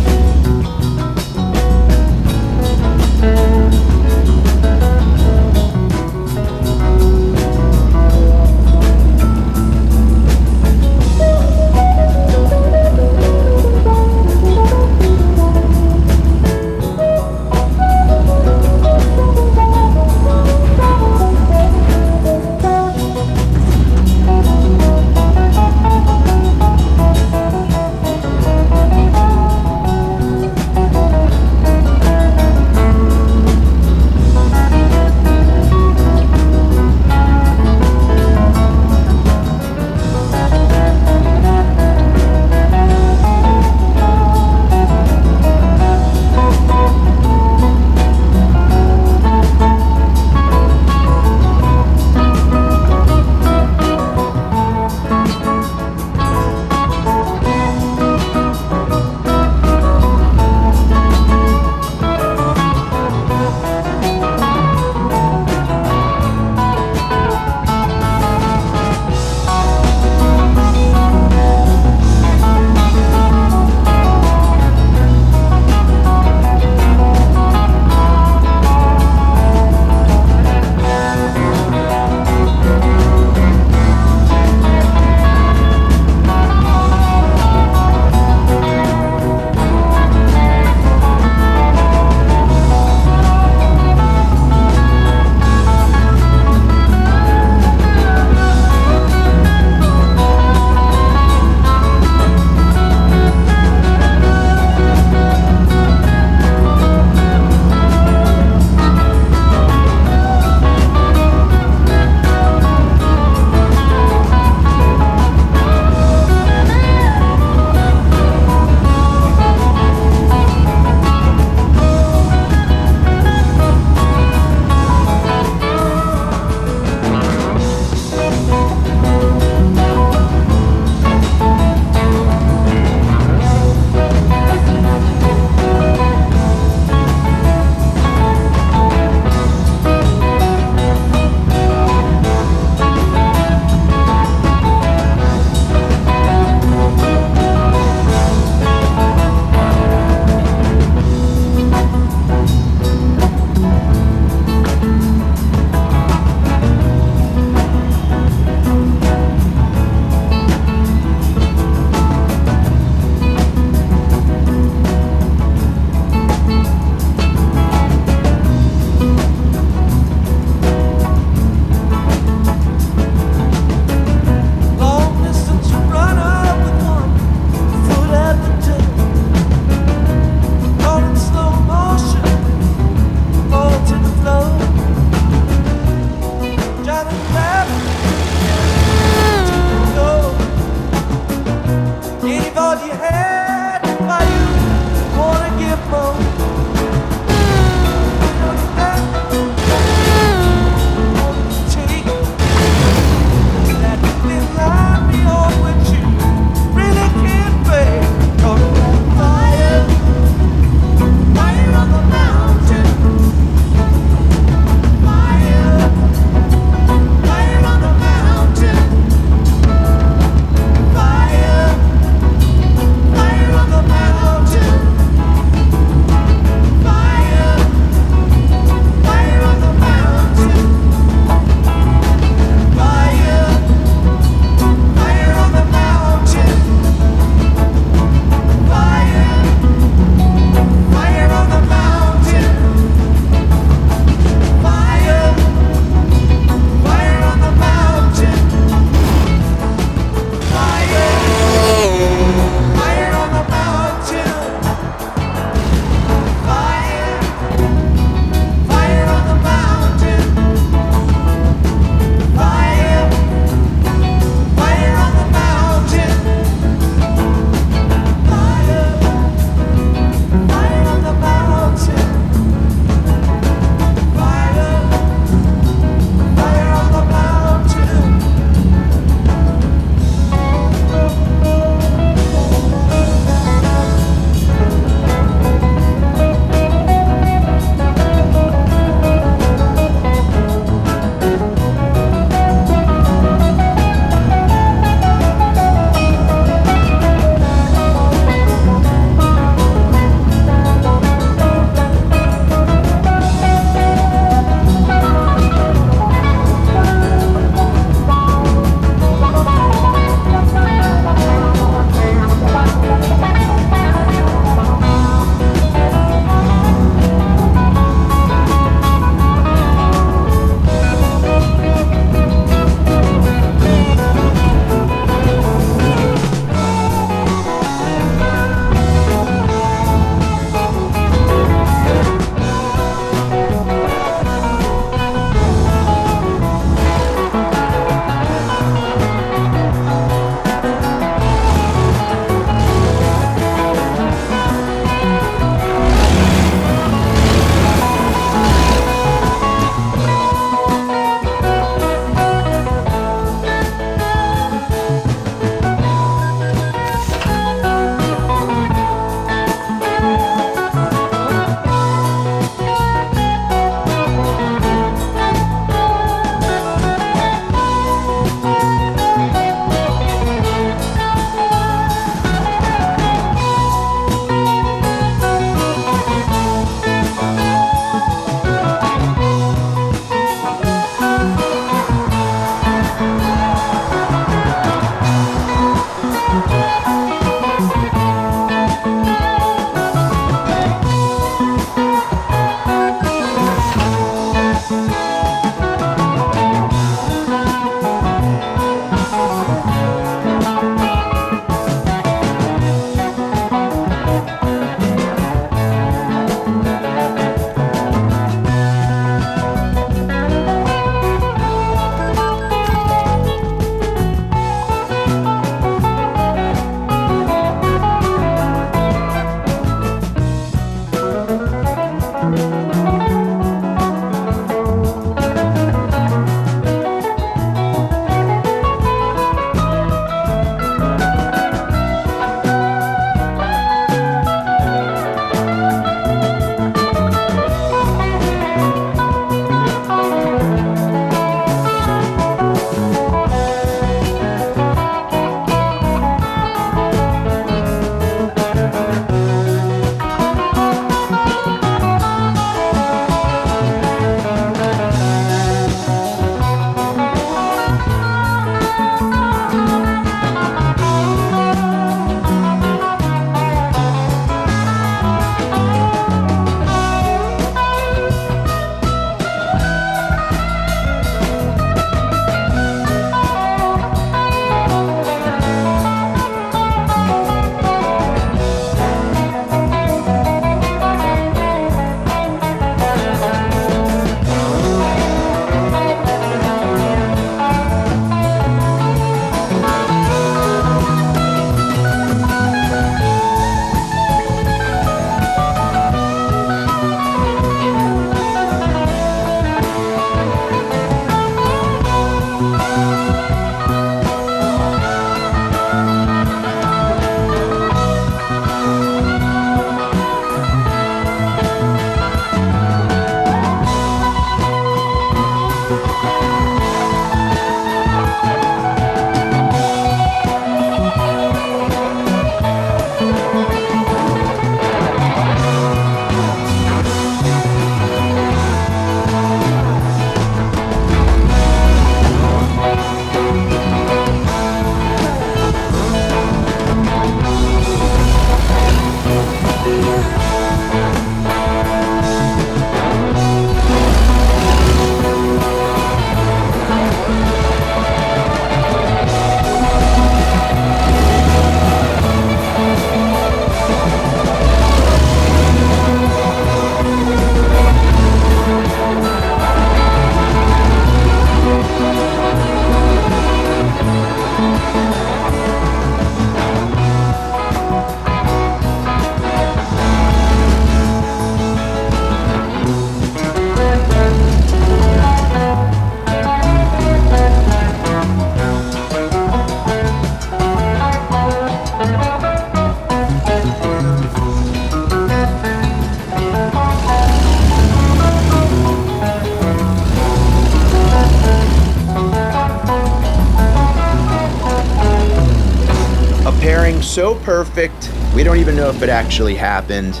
So perfect, we don't even know if it actually happened.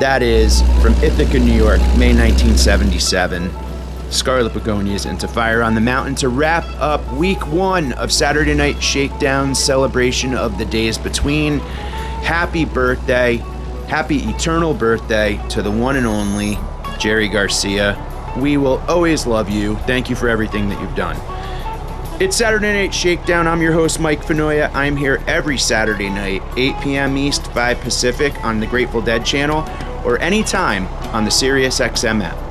That is from Ithaca, New York, May 1977. Scarlet Begonias into Fire on the Mountain to wrap up week 1 of Saturday Night Shakedown's celebration of the days between. Happy birthday, happy eternal birthday to the one and only Jerry Garcia. We will always love you. Thank you for everything that you've done. It's Saturday Night Shakedown. I'm your host, Mike Fenoya. I'm here every Saturday night, 8 p.m. East, 5 Pacific on the Grateful Dead channel, or anytime on the Sirius XM app.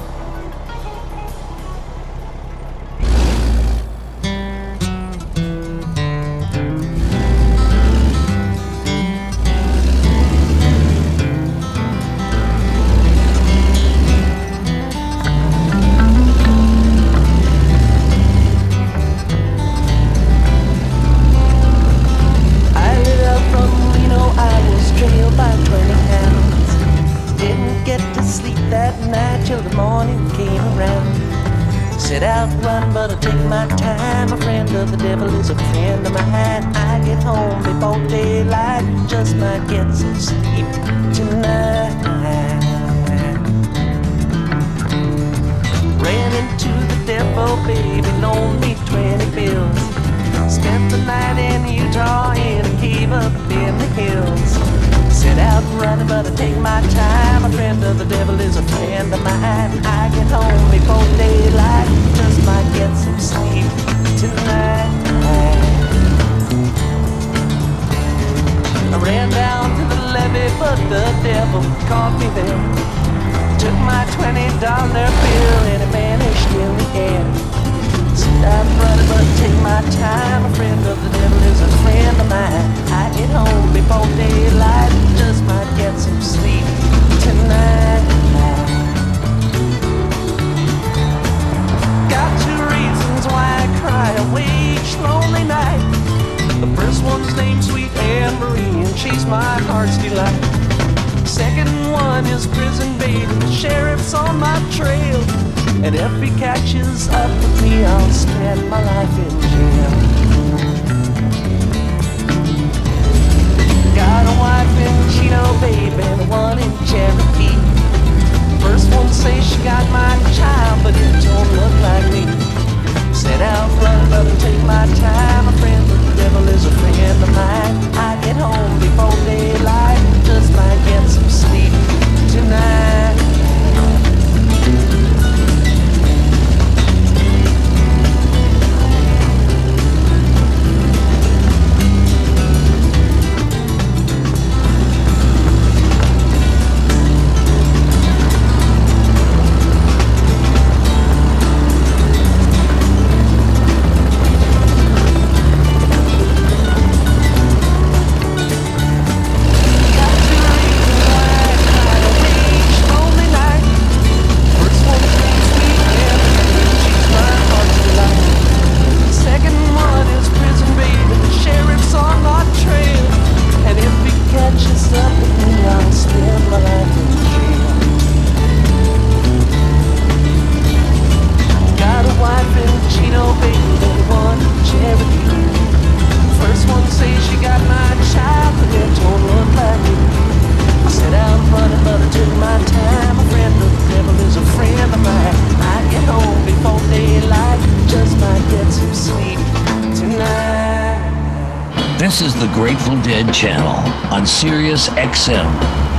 This is the Grateful Dead channel on Sirius XM.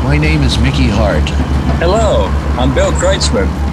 My name is Mickey Hart. Hello, I'm Bill Kreutzmann.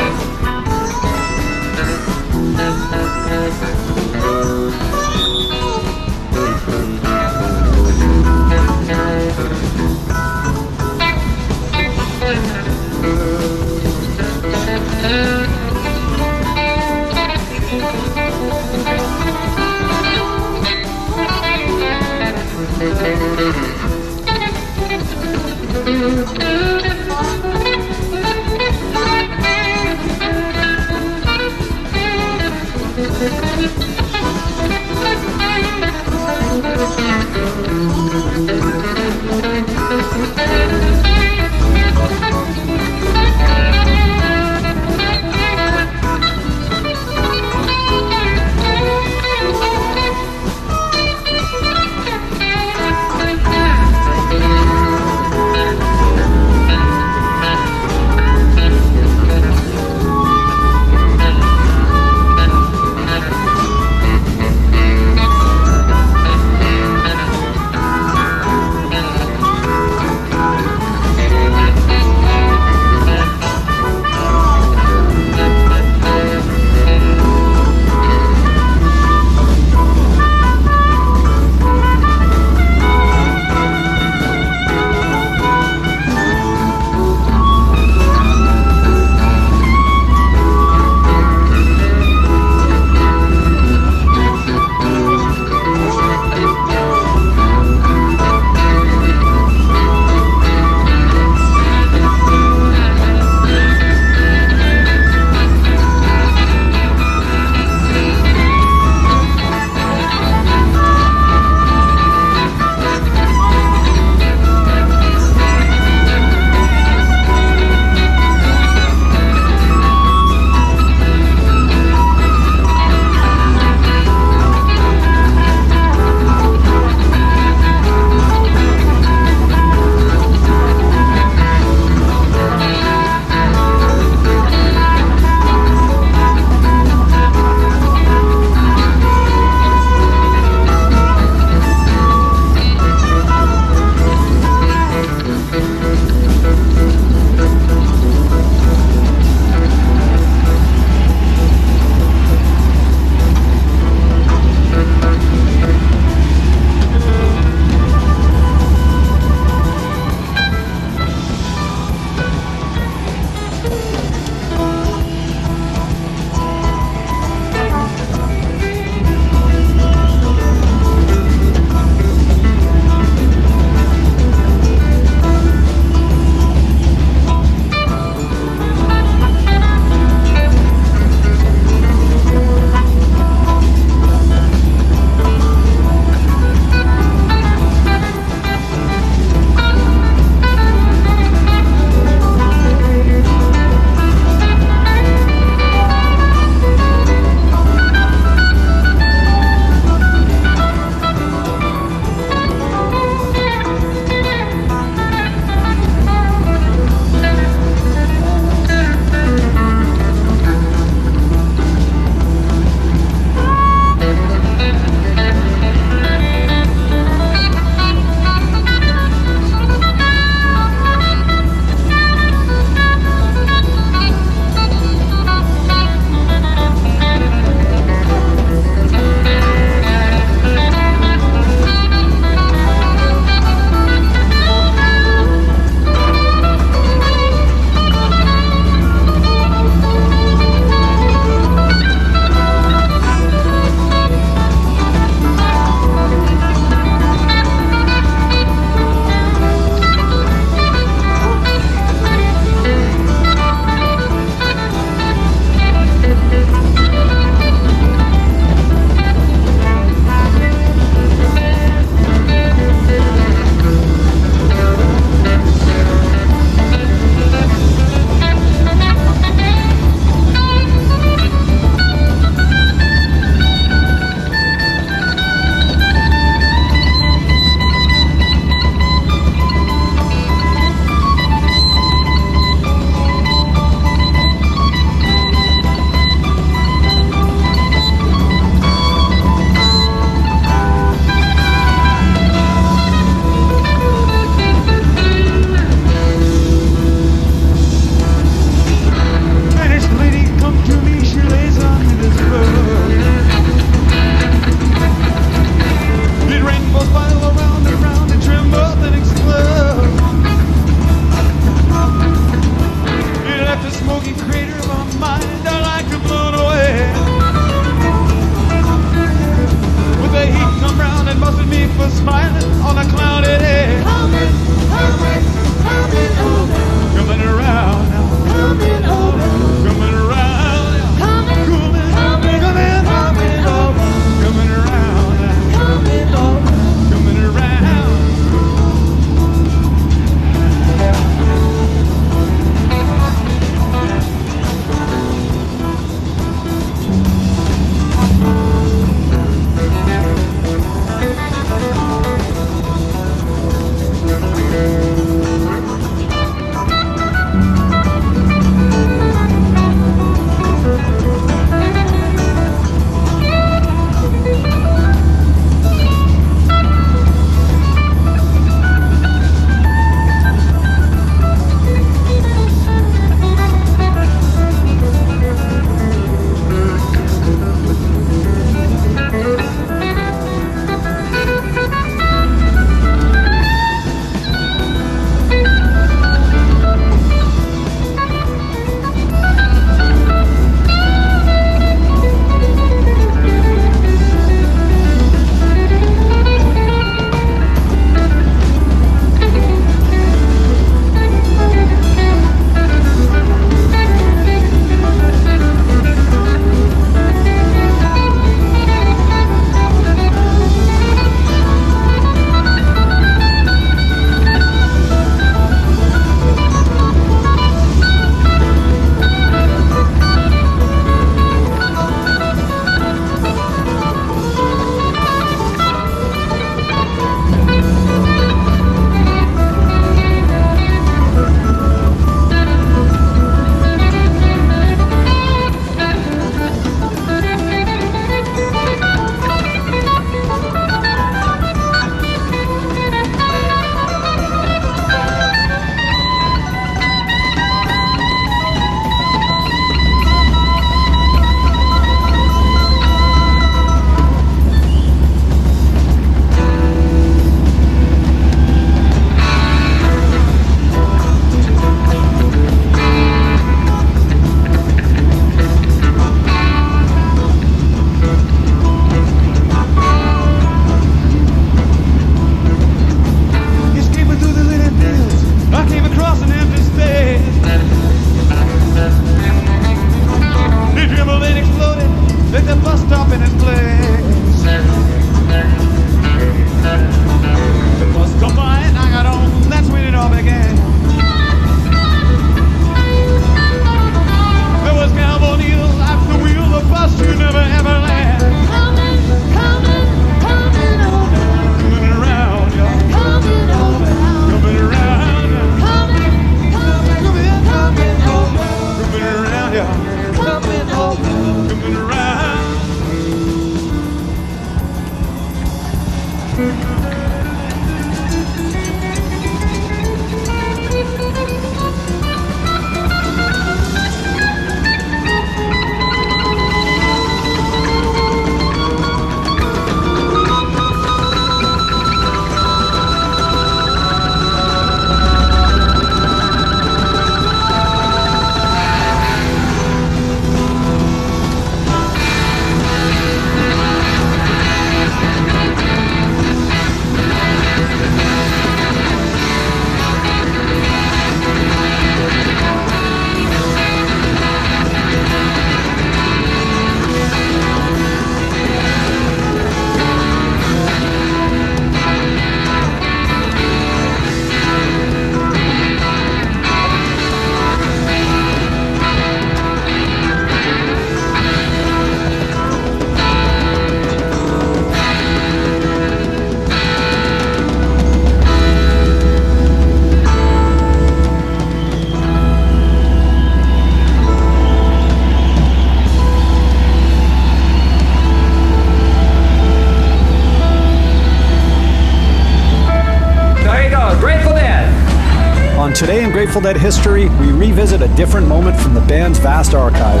Today in Grateful Dead history, we revisit a different moment from the band's vast archive.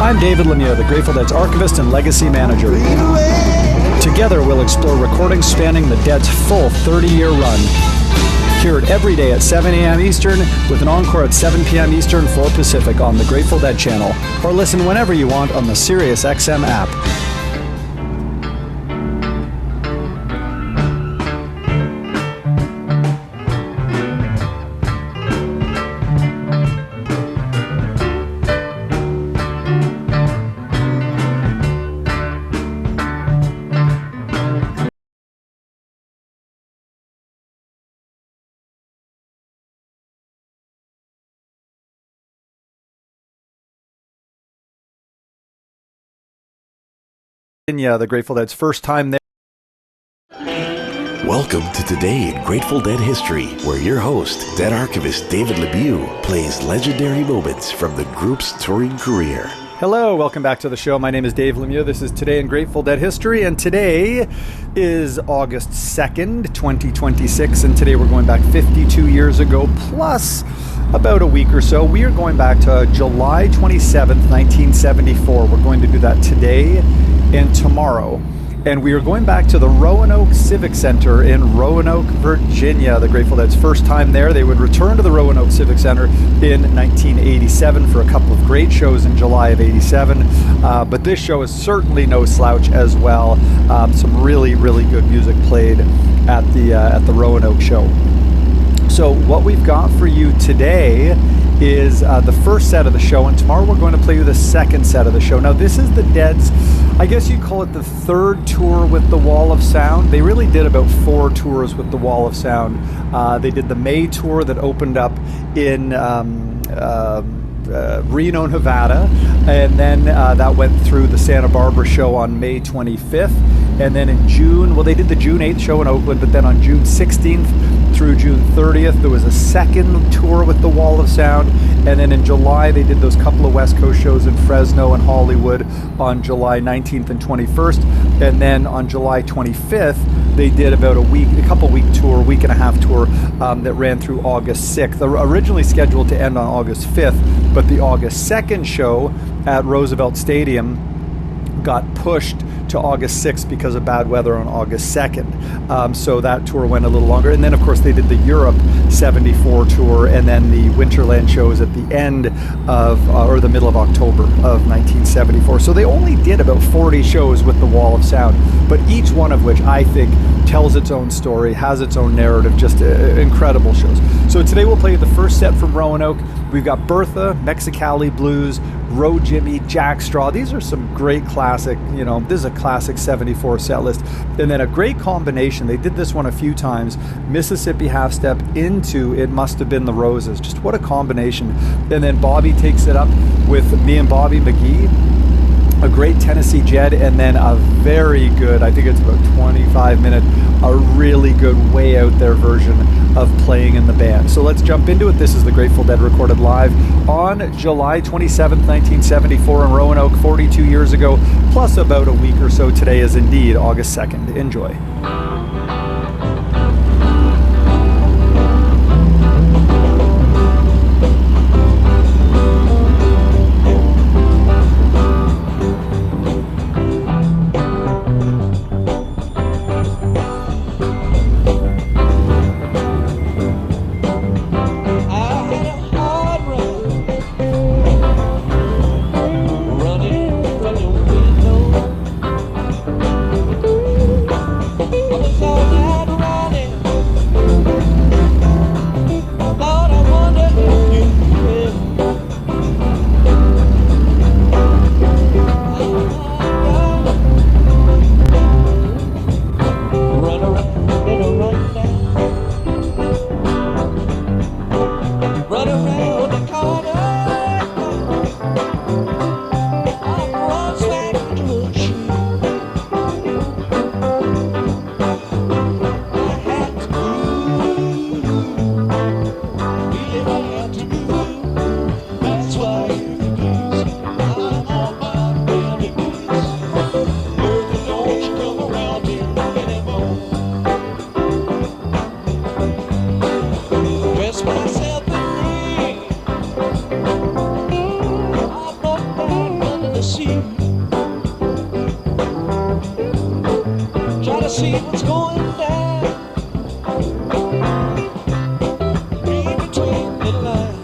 I'm David Lemieux, the Grateful Dead's archivist and legacy manager. Together, we'll explore recordings spanning the Dead's full 30-year run. Hear it every day at 7 a.m. Eastern, with an encore at 7 p.m. Eastern, 4 Pacific on the Grateful Dead channel, or listen whenever you want on the SiriusXM app. The Grateful Dead's first time there. Welcome to Today in Grateful Dead History, where your host, Dead Archivist David Lemieux, plays legendary moments from the group's touring career. Hello, welcome back to the show. My name is Dave Lemieux. This is Today in Grateful Dead History, and today is August 2nd, 2026, and today we're going back 52 years ago, plus about a week or so. We are going back to July 27th, 1974. We're going to do that today and tomorrow. And we are going back to the Roanoke Civic Center in Roanoke, Virginia. The Grateful Dead's first time there. They would return to the Roanoke Civic Center in 1987 for a couple of great shows in July of 87. But this show is certainly no slouch as well. Some really, really good music played at the Roanoke show. So what we've got for you today is the first set of the show, and tomorrow we're going to play you the second set of the show. Now, this is the Dead's, I guess you'd call it the third tour with the Wall of Sound. They really did about 4 tours with the Wall of Sound. They did the May tour that opened up in Reno, Nevada, and then that went through the Santa Barbara show on May 25th, and then in June, well, they did the June 8th show in Oakland, but then on June 16th through June 30th, there was a second tour with the Wall of Sound, and then in July, they did those couple of West Coast shows in Fresno and Hollywood on July 19th and 21st, and then on July 25th, they did about a couple week tour, week and a half tour that ran through August 6th. They were originally scheduled to end on August 5th, but the August 2nd show at Roosevelt Stadium got pushed to August 6th because of bad weather on August 2nd. So that tour went a little longer. And then, of course, they did the Europe 74 tour and then the Winterland shows at the end of, or the middle of October of 1974. So they only did about 40 shows with the Wall of Sound, but each one of which I think tells its own story, has its own narrative, just incredible shows. So today we'll play the first set from Roanoke. We've got Bertha, Mexicali Blues, Row Jimmy, Jack Straw. These are some great classic, this is a classic 74 set list. And then a great combination, they did this one a few times, Mississippi Half Step into It Must Have Been the Roses. Just what a combination. And then Bobby takes it up with Me and Bobby McGee. a great Tennessee Jet, and then a very good, I think it's about 25 minute, a really good way out there version of Playing in the Band. So let's jump into it. This is the Grateful Dead recorded live on July 27th, 1974 in Roanoke, 42 years ago, plus about a week or so today is indeed August 2nd. Enjoy. See what's going down in between the lines.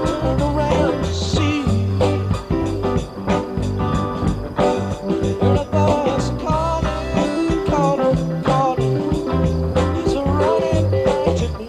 Turn around to see. Heard a voice calling, calling, calling. He's running back to me.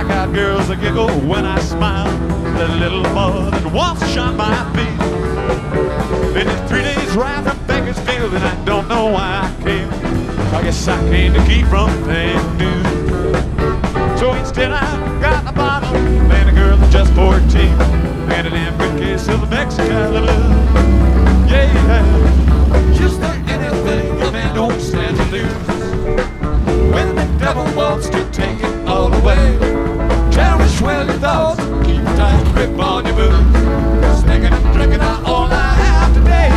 blackout girls that giggle when I smile. That little boy that wants to shine my feet. Been in 3 days ride from Bakersfield and I don't know why I came. I guess I came to keep from paying dues. So instead I got a bottle and a girl that's just 14 and an empty case of the Mexican love. Yeah, just like anything a man don't stand to lose. When the devil wants to take it all away, cherish well your thoughts, keep a tight grip on your boots. Sticking and drinking out all I have today.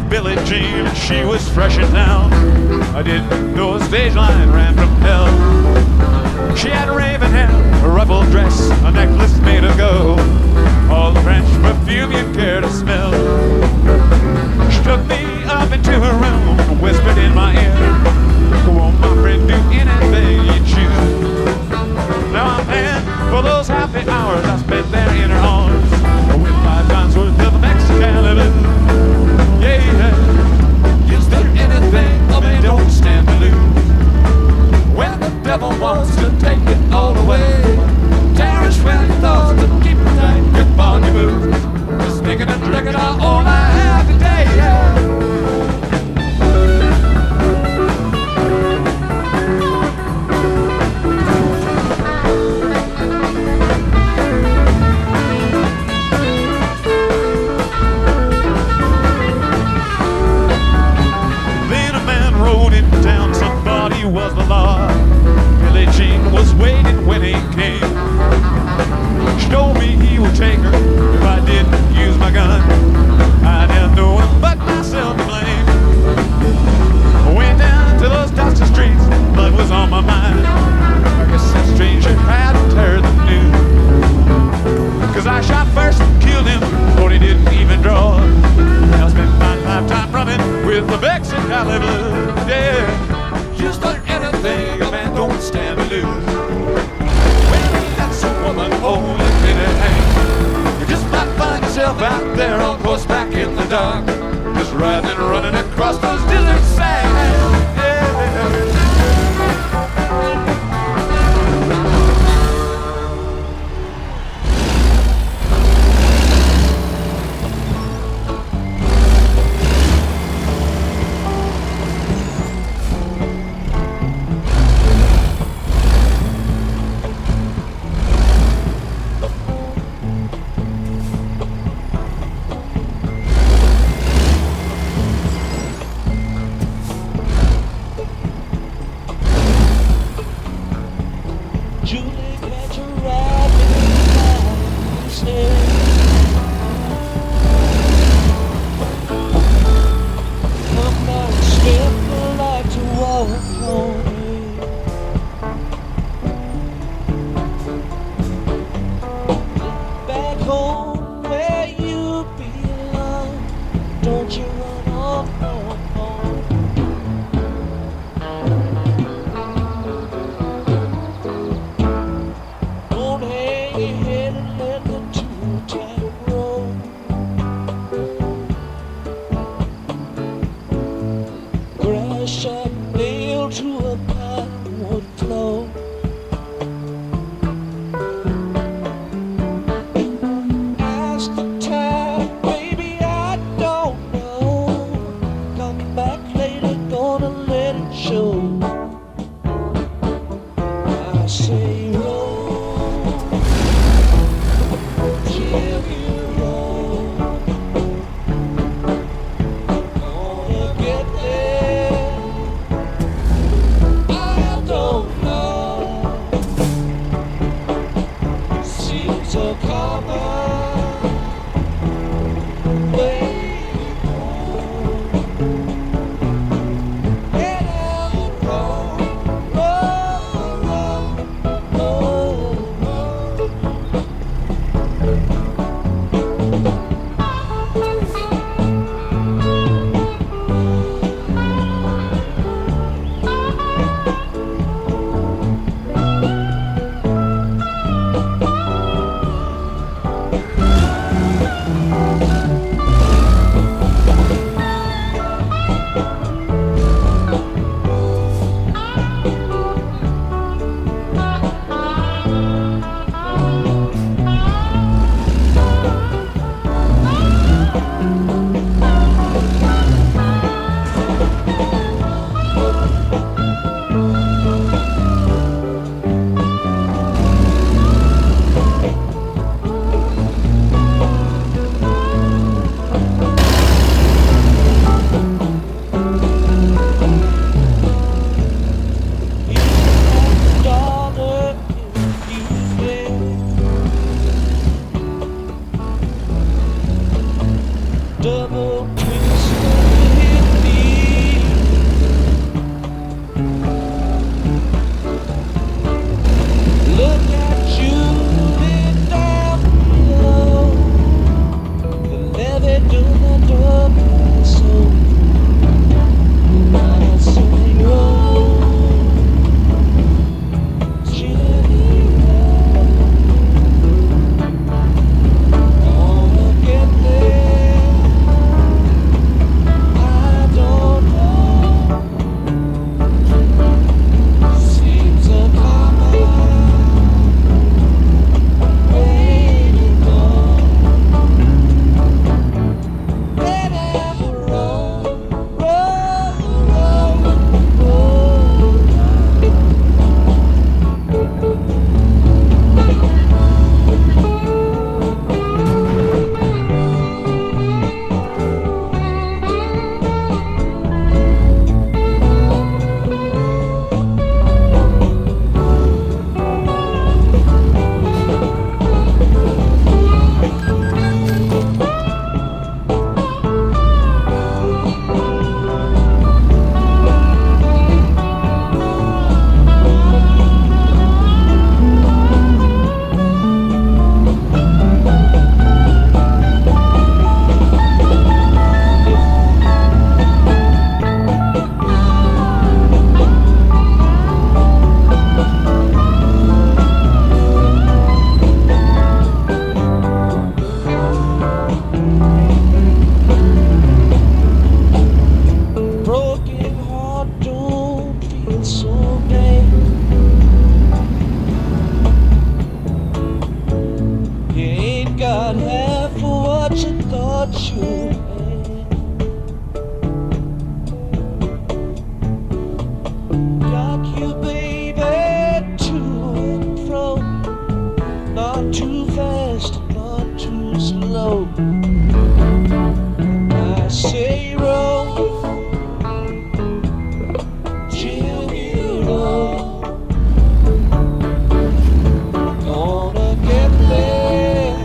Billie Jean, and she was fresh in town. I didn't know a stage line ran from hell. She had raven hair, a ruffled dress, a necklace made of gold, all the French perfume you'd care to smell. She took me up into her room and whispered in my ear, "Go on, my friend, do anything you choose." Now I'm paying for those happy hours I spent there in her arms, with 5 times worth of Mexican living. Yeah, is there anything a man don't stand to lose? When the devil wants to take it all away, cherish well your thoughts and keep a tight grip on your boots. Just thinking and drinking out all I have today. Was the law. Billie Jean was waiting when he came. She told me he would take her if I didn't use my gun. I didn't know him but myself to blame. I went down to those dusty streets, blood was on my mind. I guess that stranger hadn't heard the news. 'Cause I shot first and killed him before he didn't even draw. I spent my lifetime running with the Mexican blue. Yeah. Just like anything a man don't stand to lose. When that's a woman holding in her hand, you just might find yourself out there on horseback in the dark, just riding and running across those desert sands. Yeah. roll. I say roll. Jimmy, roll. Gonna get there.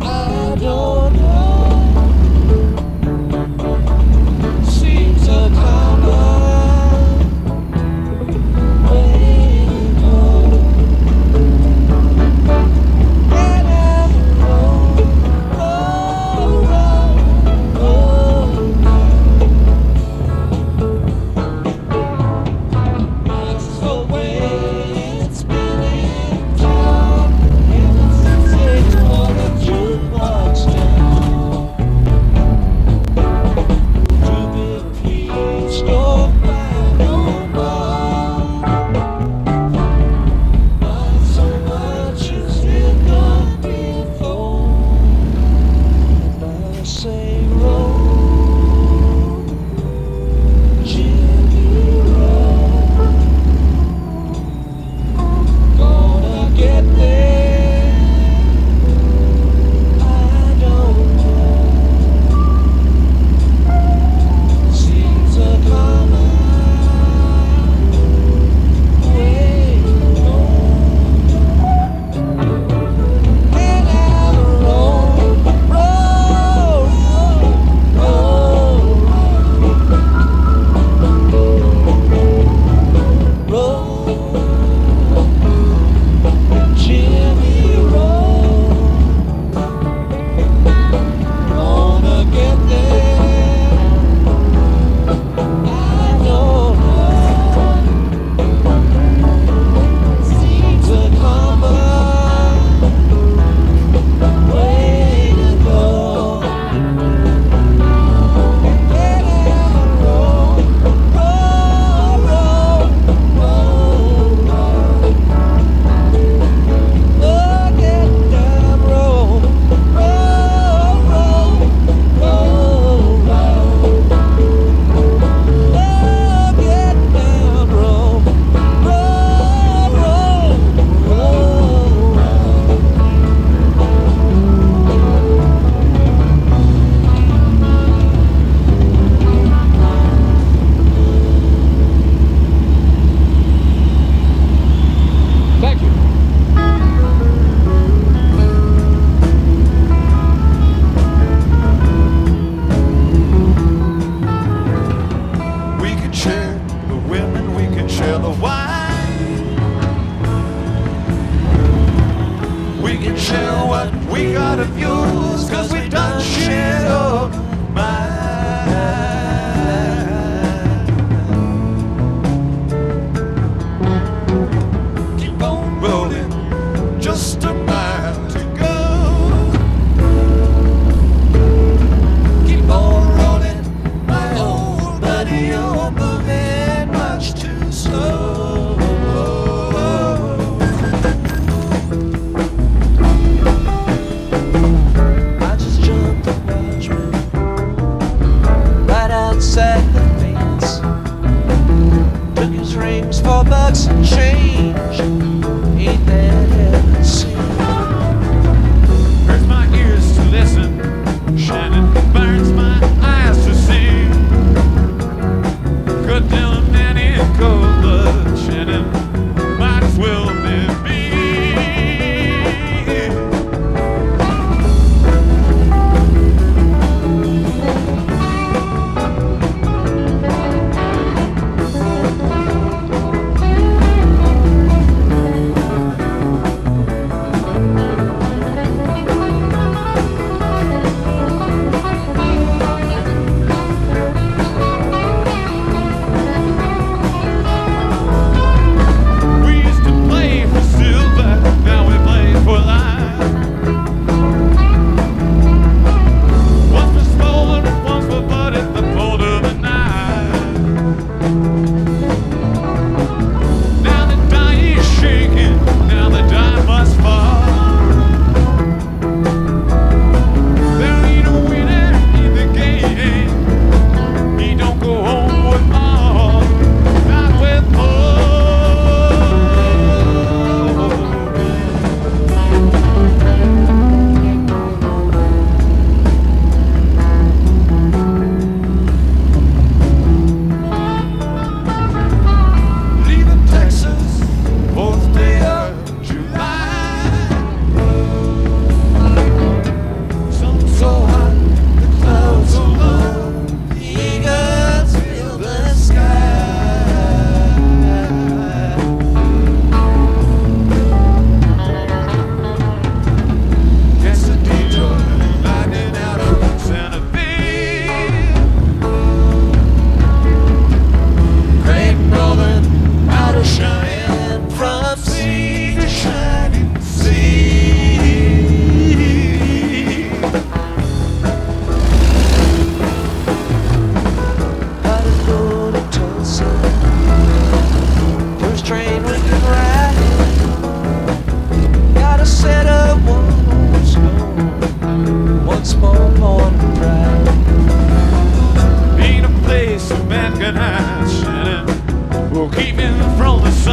I don't know. Seems a common way to go. And I roll, roll, roll, roll. That's the way it's been in town. And it's a on the jukebox down. Too big, please don't buy no more. Not so much as it got before. I say roll, Jimmy, roll. Gonna get there. I don't know. Seems a common way to go. And I roll, roll, roll, roll, Jimmy, roll. Gonna get there. I don't know. Seems a common way to go. And I roll, roll, roll, roll, roll. Look at them roll, roll, roll, roll, roll. Look at them roll, roll, roll, roll, roll. Thank you. We can share the women, we can share the wine. We can share what we got of yours, cause we done shared all mine. Keep on rolling, just a mile to go. Keep on rolling, my old buddy, you're moving much too slow. I just jumped the watchman.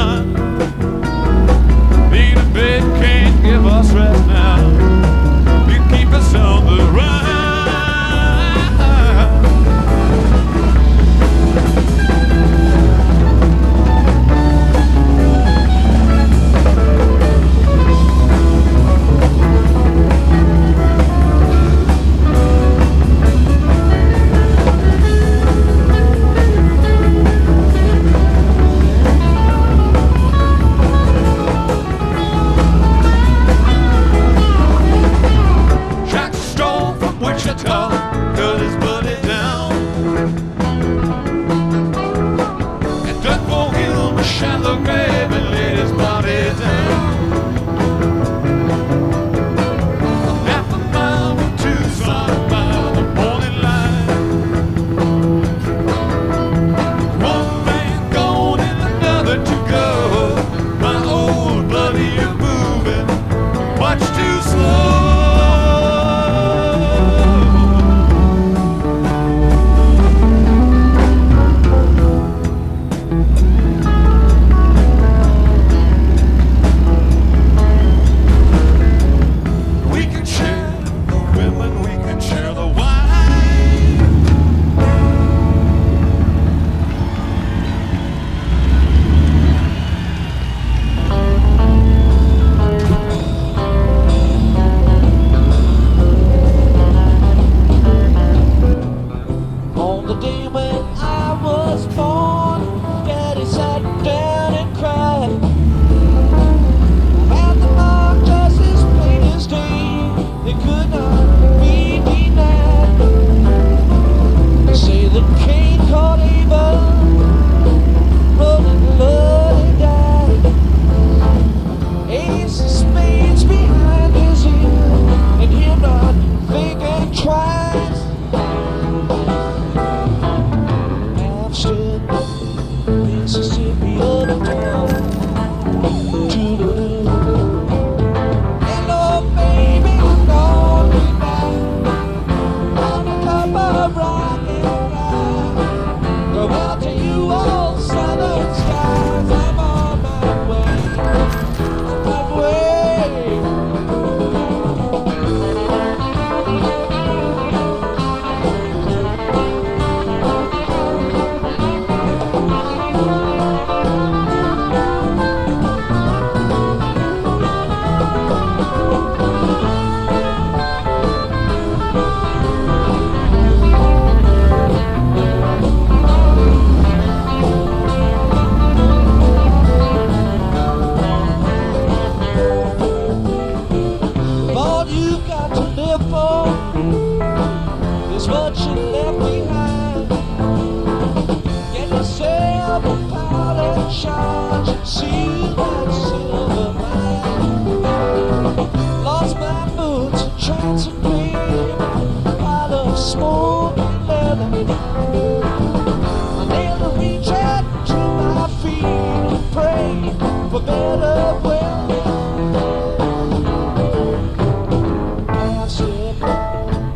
sun. Being in bed can't give us rest now. You keep us on the run. Jack stole from Wichita, cut his buddy down, and dug for him a shallow grave and laid his body down. Half a mile from Tucson by the morning light. One man gone and another to go. My old buddy, you're moving much too slow. We can share the women, we can share the wine. On the day when I was born, Daddy sat down and cried. And the mark just as plain as day, they could not be denied. They say that Cain caught Abel, rolling blood and died. Ace of spades behind his ear, and him not thinking twice. Stood Mississippi uptown. Toodaloo. Hello, baby, I'm gonna be back on a cup of rock and rye. Go out to you all southern skies. I'm on my way, on my way. All you've got to live for is what you left behind. Get yourself a pilot charge and see that silver mine. Lost my boots and transylvania, pile of smoke and leather. I never reach out to my feet and pray for better weather.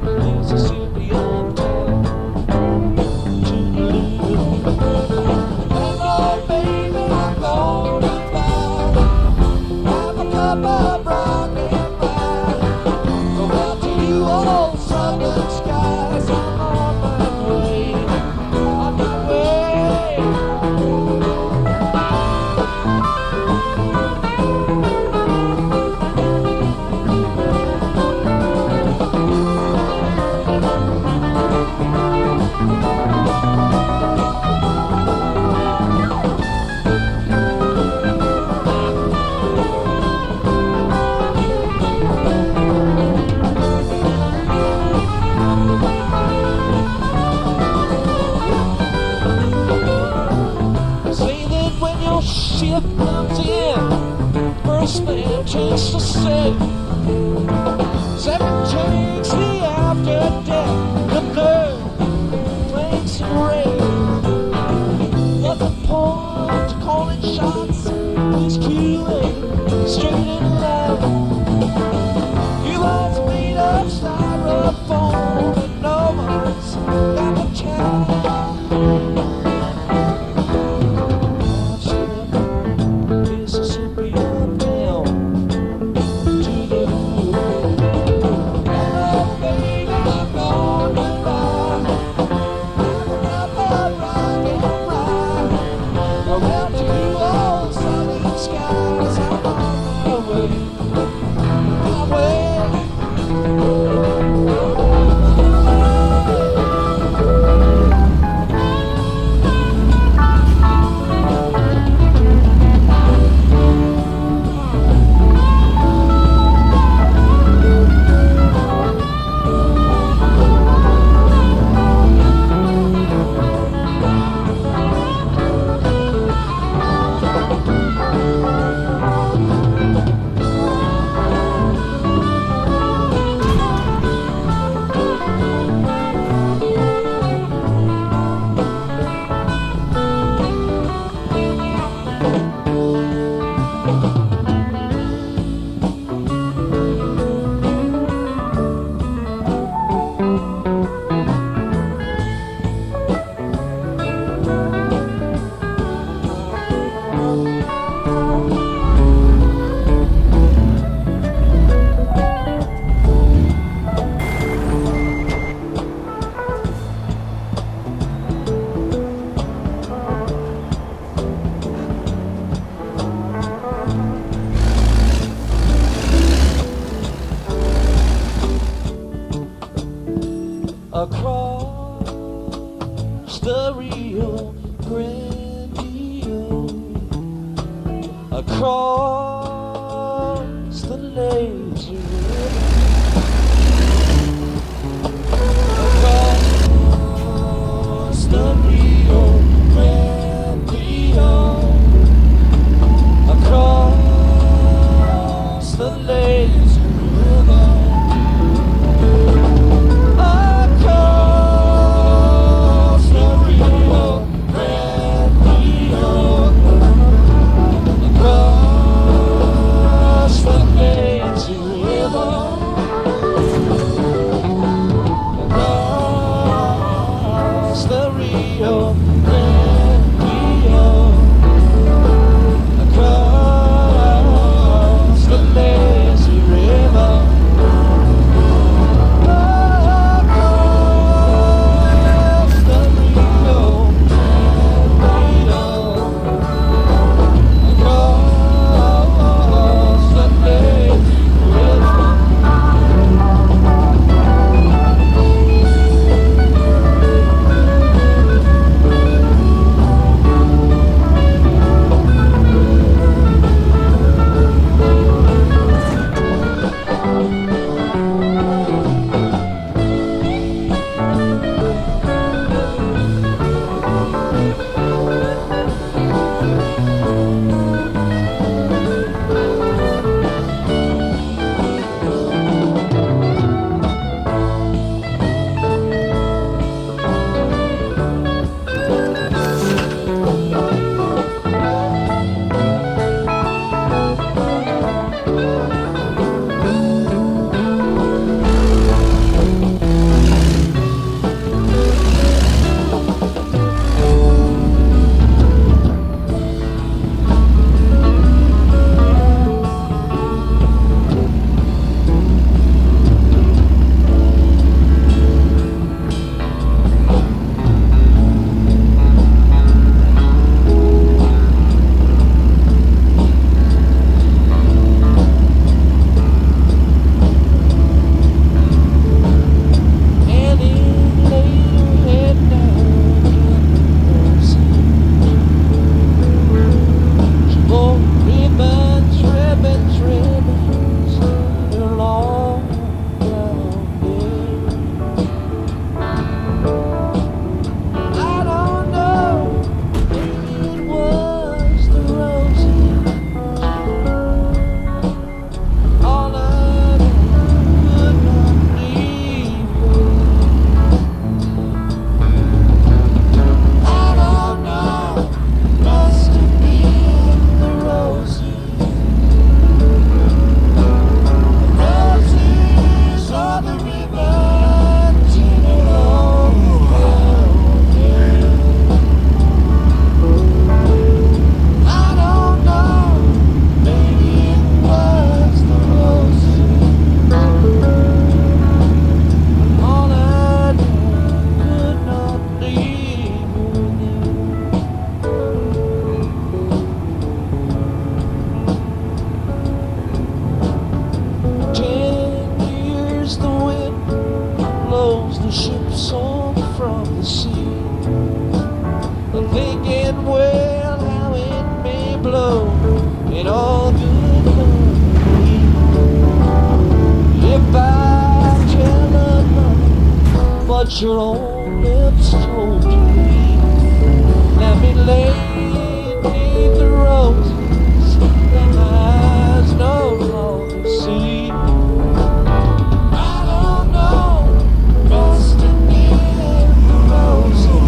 Mississippi uptown. Toodaloo. Hello, baby, I'm gonna buy. Have a cup of rock and rye. Go out to you all southern skies. I'm on my way, on my way. Say that when your ship comes in, first man takes the sail. Second takes the after death, the third planks and rail. But the point to calling shots is QA, straight and loud. You was made of styrofoam and no one's got the time. across the lazy river, across the Rio Grande, across the lazy river, across the Rio Grande, across the lazy river, across the Rio Grande, across the lazy river, across the Rio Grande, across the lazy river. Your own lips told you, let me lay beneath the roses that my eyes no longer see. I don't know, must have been the roses,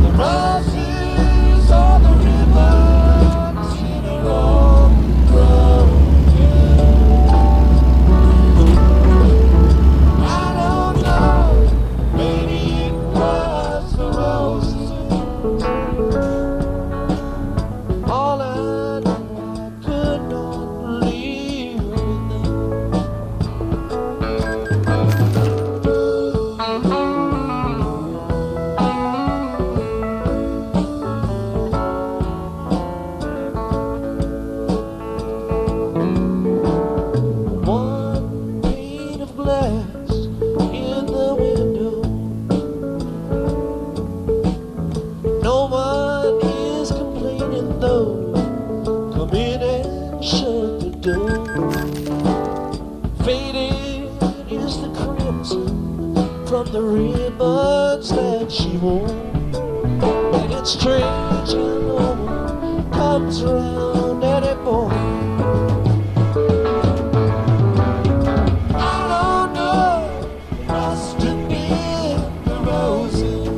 the roses or the rivers in a long road. Maybe it was the rose. the ribbons that she wore. And it's strange how no one comes around anymore. I don't know, it must have been the roses.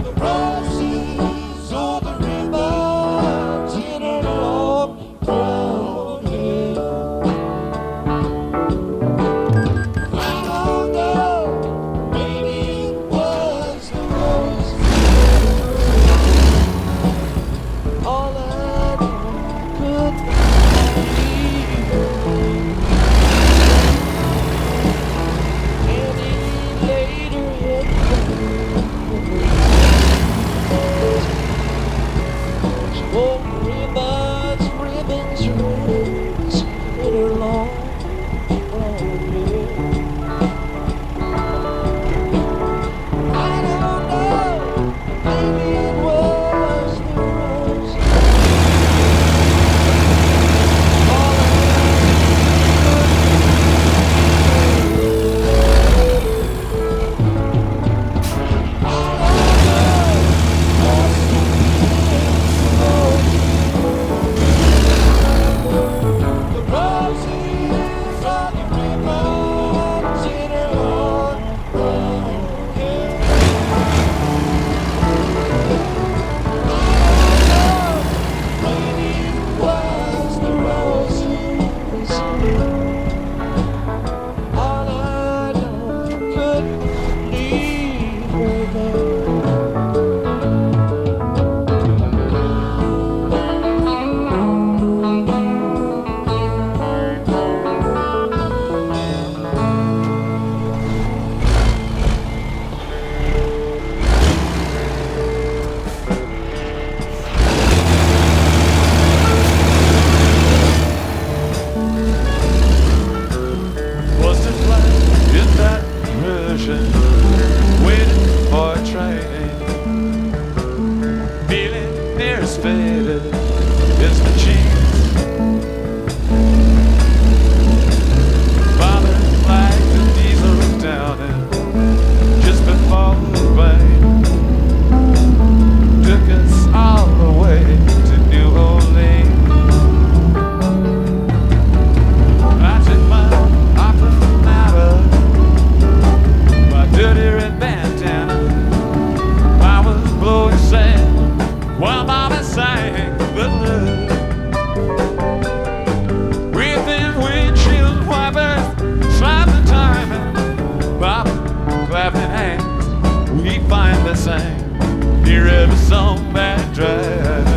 The roses or the ribbons in her long brown hair. I don't know, maybe it was the roses. All I know could be. Any later it she wore ribbons, ribbons in her long brown hair. I don't know, maybe it was the rose. All the roses are the ribbons in her long brown hair. Maybe it was the roses. All I know could leave her there. Was to fly in that version, waiting for a train. Feeling near as faded as the cheese. Father flagged the diesel down and just before the rain took us all the way to New Orleans. I took my opera out of my dirty red bandana. I was blowing sand while Mama sang the blues. Within windshield wipers, slap the time and Papa clapping hands. We finally sang near every song that drive.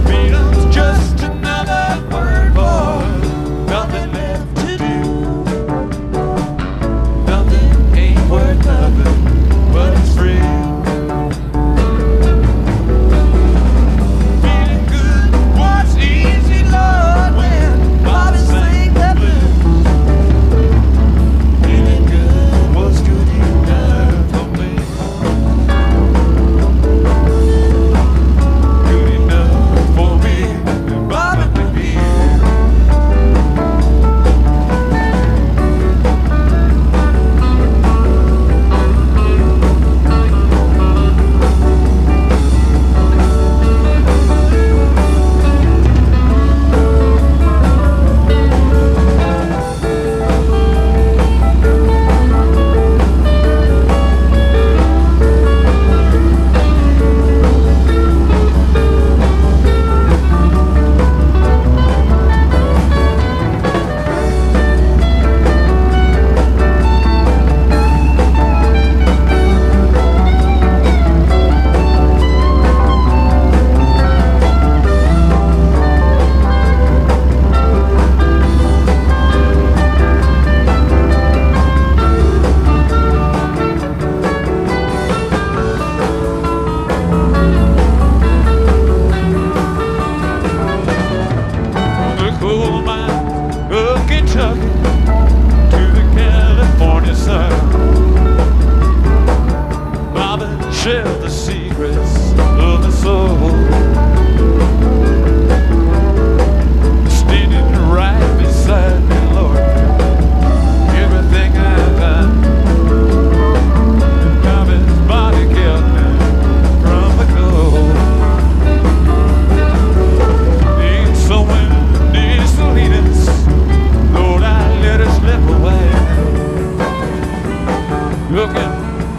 Freedom's just another word for nothing left to do. Nothing ain't worth nothing, but it's free. Feeling good was easy, Lord, when Bobby sang that blues. Feeling good was good enough for me.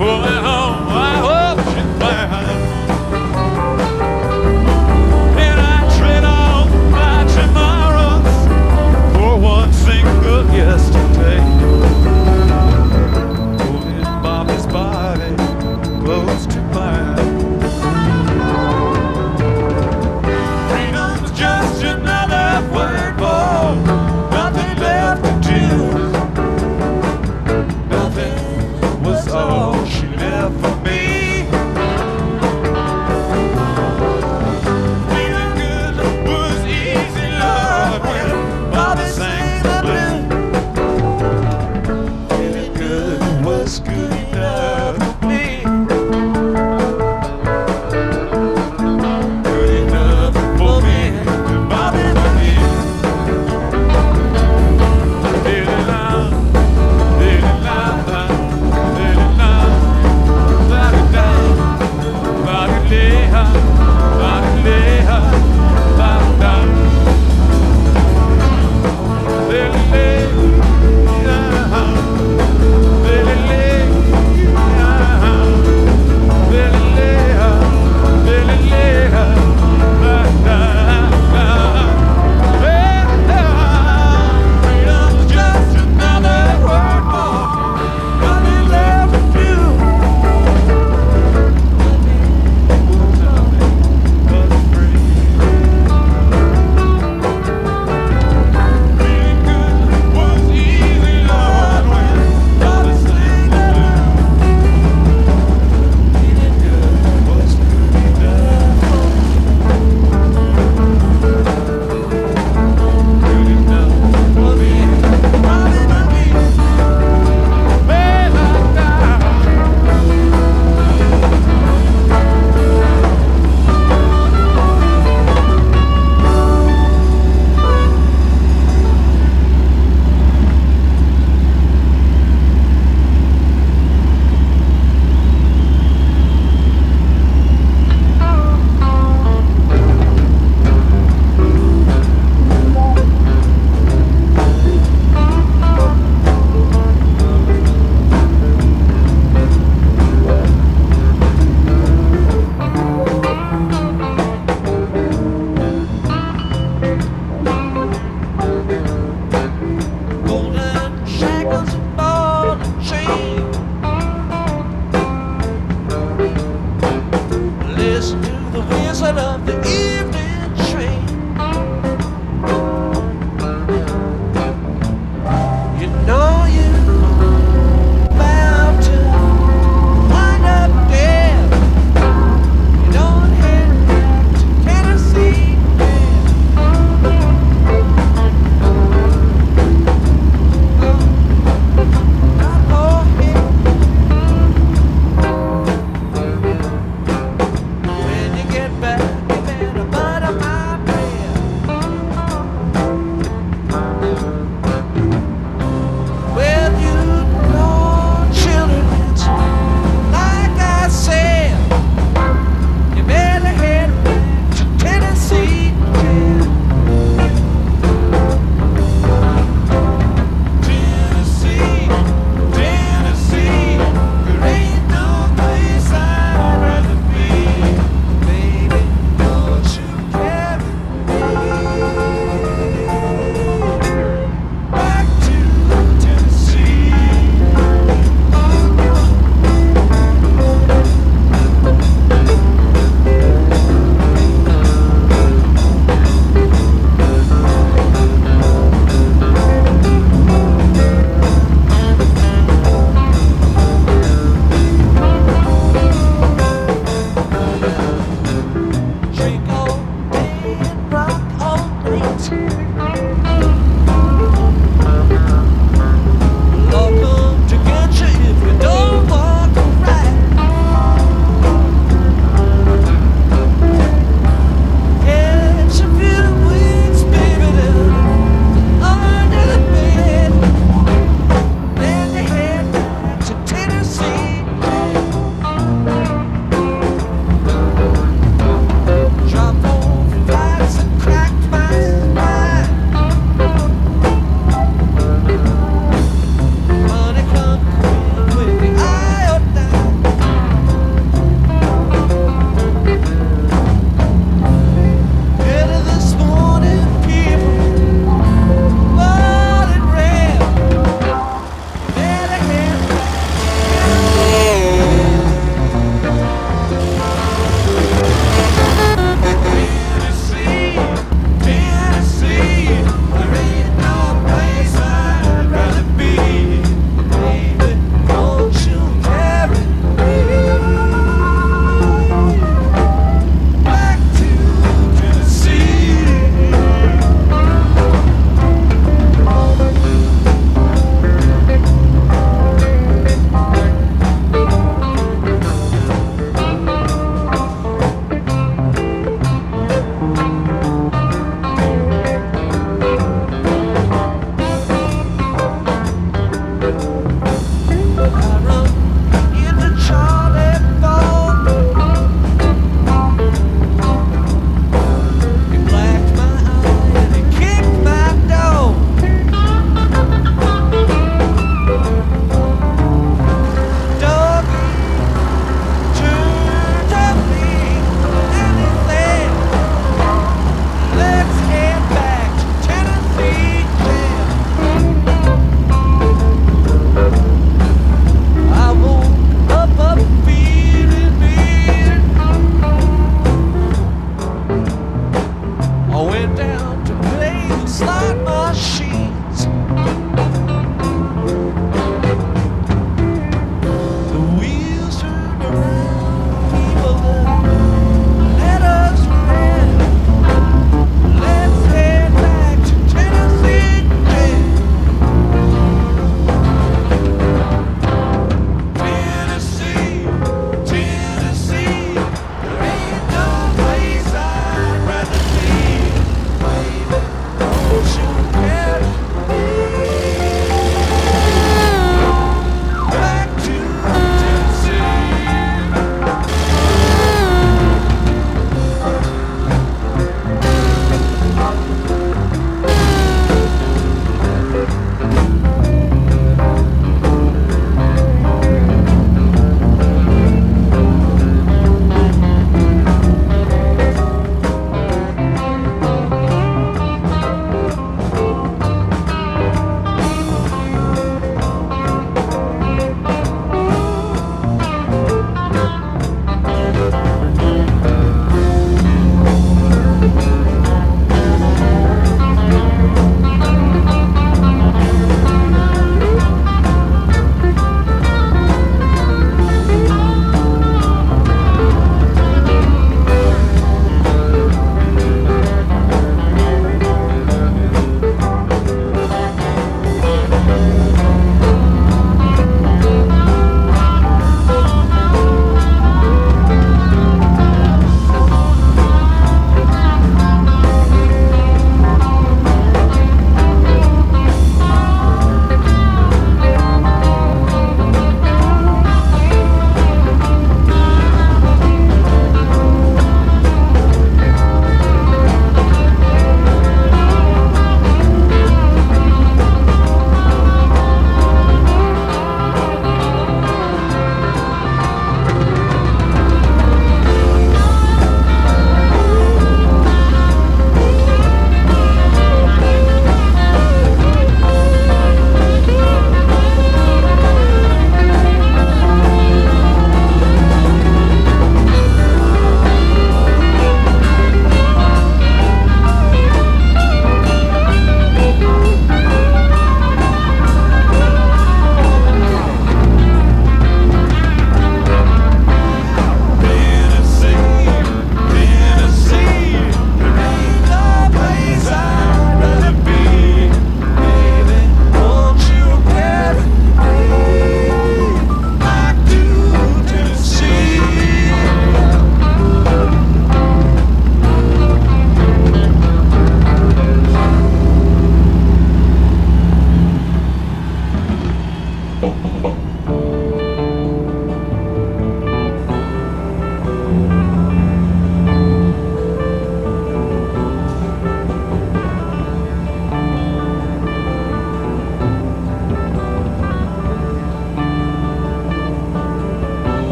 Pulling home, I hope she finds. And I trade all my tomorrows for one single yesterday. Holding Bobby's body close to mine. Freedom's just another word for nothing left to do. Nothing was all she left for me.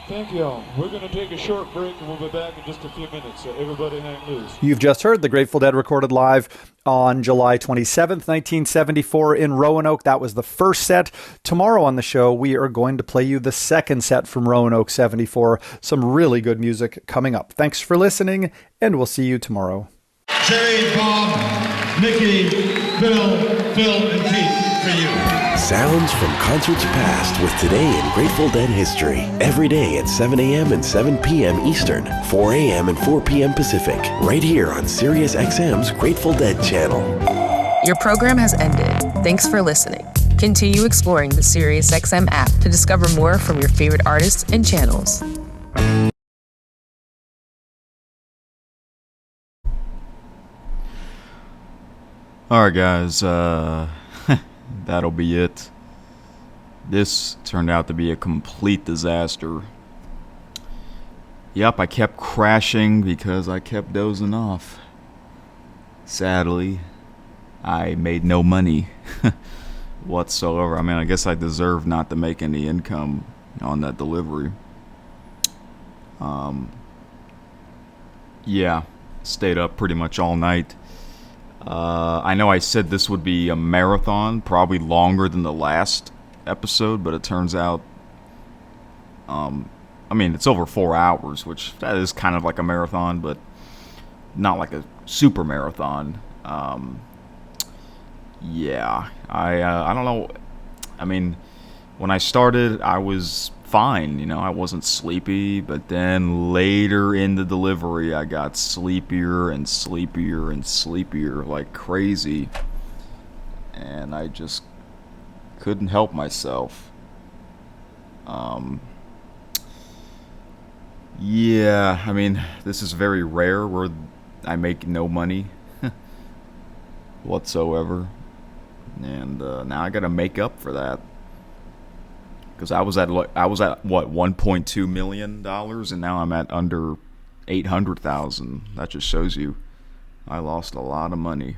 Thank y'all. We're going to take a short break and we'll be back in just a few minutes, so everybody hang loose. You've just heard the Grateful Dead recorded live on July 27th, 1974 in Roanoke. That was the first set. Tomorrow on the show, we are going to play you the second set from Roanoke 74. Some really good music coming up. Thanks for listening, and we'll see you tomorrow. Jerry, Bob, Mickey, Bill, Phil, and Keith for you. Sounds from concerts past with today in Grateful Dead history. Every day at 7 a.m. and 7 p.m. Eastern, 4 a.m. and 4 p.m. Pacific. Right here on Sirius XM's Grateful Dead channel. Your program has ended. Thanks for listening. Continue exploring the Sirius XM app to discover more from your favorite artists and channels. All right, guys. That'll be it. This turned out to be a complete disaster. Yep, I kept crashing because I kept dozing off. Sadly, I made no money whatsoever. I mean, I guess I deserve not to make any income on that delivery. Yeah, stayed up pretty much all night. I know I said this would be a marathon, probably longer than the last episode, but it turns out, I mean, it's over 4 hours, which that is kind of like a marathon, but not like a super marathon. Yeah, I don't know. I mean, when I started, I was fine, you know, I wasn't sleepy, but then later in the delivery, I got sleepier and sleepier and sleepier like crazy, and I just couldn't help myself. Yeah, I mean, this is very rare where I make no money whatsoever, and now I gotta make up for that. Because I was at what, $1.2 million, and now I'm at under 800,000. That just shows you I lost a lot of money.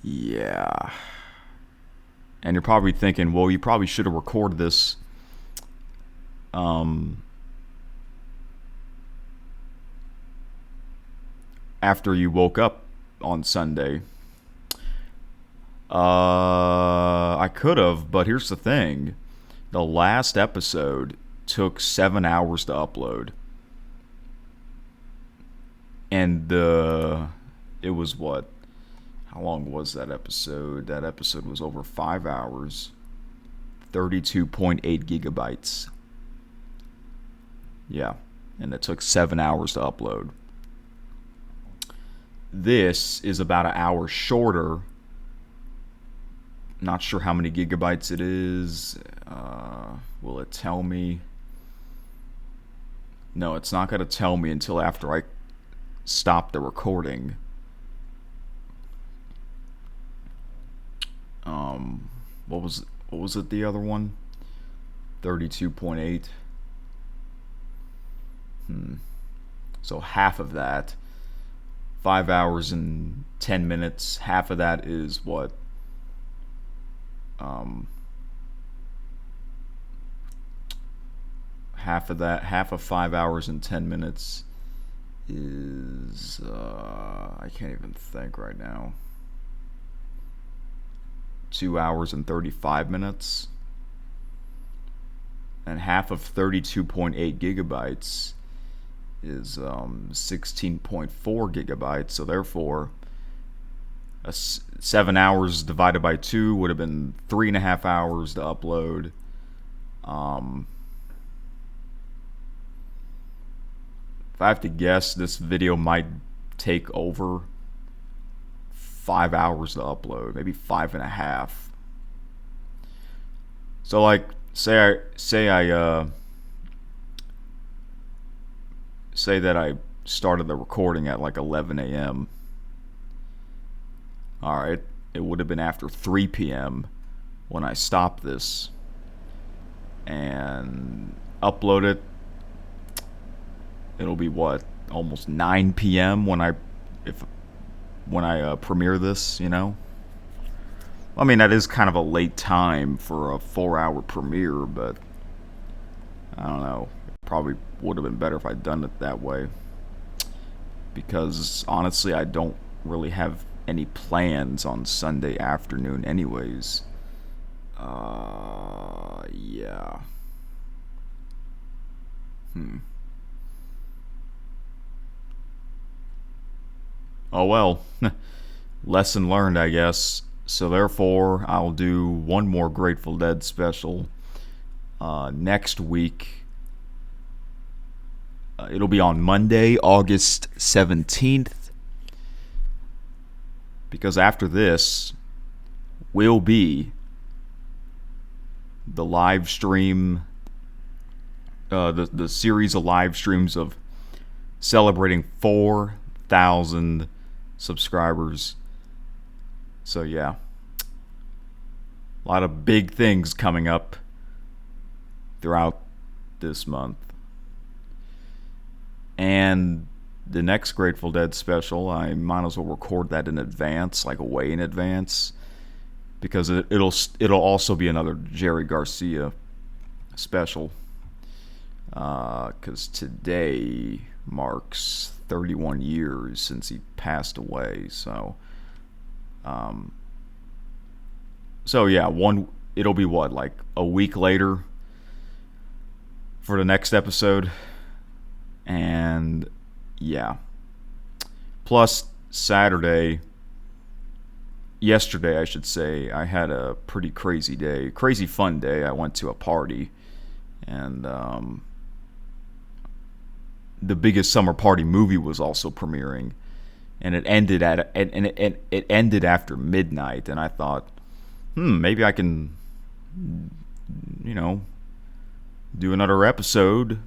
Yeah. And you're probably thinking, well, you probably should have recorded this after you woke up on Sunday. I could have, but here's the thing. The last episode took 7 hours to upload. And it was what? How long was that episode? That episode was over 5 hours. 32.8 gigabytes. Yeah, and it took 7 hours to upload. This is about an hour shorter. Not sure how many gigabytes it is. Will it tell me? No, it's not going to tell me until after I stop the recording. What was it, the other one? 32.8. So half of that, 5 hours and 10 minutes, half of that is what? Half of 5 hours and 10 minutes is, I can't even think right now. 2 hours and 35 minutes. And half of 32.8 gigabytes is 16.4 gigabytes. So therefore, 7 hours divided by 2 would have been 3.5 hours to upload. If I have to guess, this video might take over 5 hours to upload, maybe 5.5. So like, say that I started the recording at like 11 a.m. Alright, it would have been after 3 p.m. when I stopped this and upload it. It'll be what, almost 9 p.m. when I premiere this, you know? I mean, that is kind of a late time for a 4-hour premiere, but I don't know. It probably would have been better if I'd done it that way. Because honestly, I don't really have any plans on Sunday afternoon anyways. Yeah. Oh well. Lesson learned, I guess. So therefore, I'll do one more Grateful Dead special next week. It'll be on Monday, August 17th. Because after this will be the live stream, the series of live streams of celebrating 4,000 subscribers. So yeah, a lot of big things coming up throughout this month. And the next Grateful Dead special, I might as well record that in advance, like way in advance, because it'll also be another Jerry Garcia special. Because today marks 31 years since he passed away. So yeah, it'll be what, like a week later for the next episode. And yeah, plus yesterday I should say, I had a pretty crazy fun day. I went to a party, and the Biggest Summer Party movie was also premiering, and it ended after midnight. And I thought, maybe I can, do another episode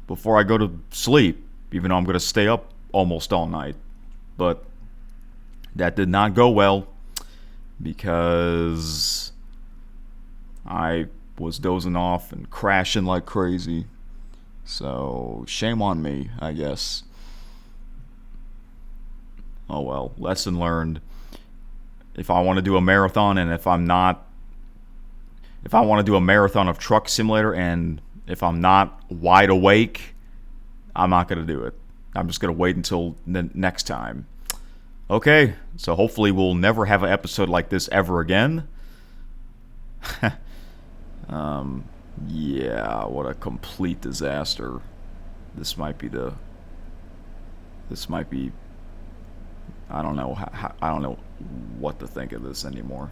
before I go to sleep, even though I'm going to stay up almost all night. But that did not go well, because I was dozing off and crashing like crazy. So shame on me, I guess. Oh well, lesson learned. If I want to do a marathon, and if I want to do a marathon of Truck Simulator, and if I'm not wide awake, I'm not going to do it. I'm just going to wait until the next time. Okay, so hopefully we'll never have an episode like this ever again. Yeah, what a complete disaster. This might be I don't know I don't know what to think of this anymore.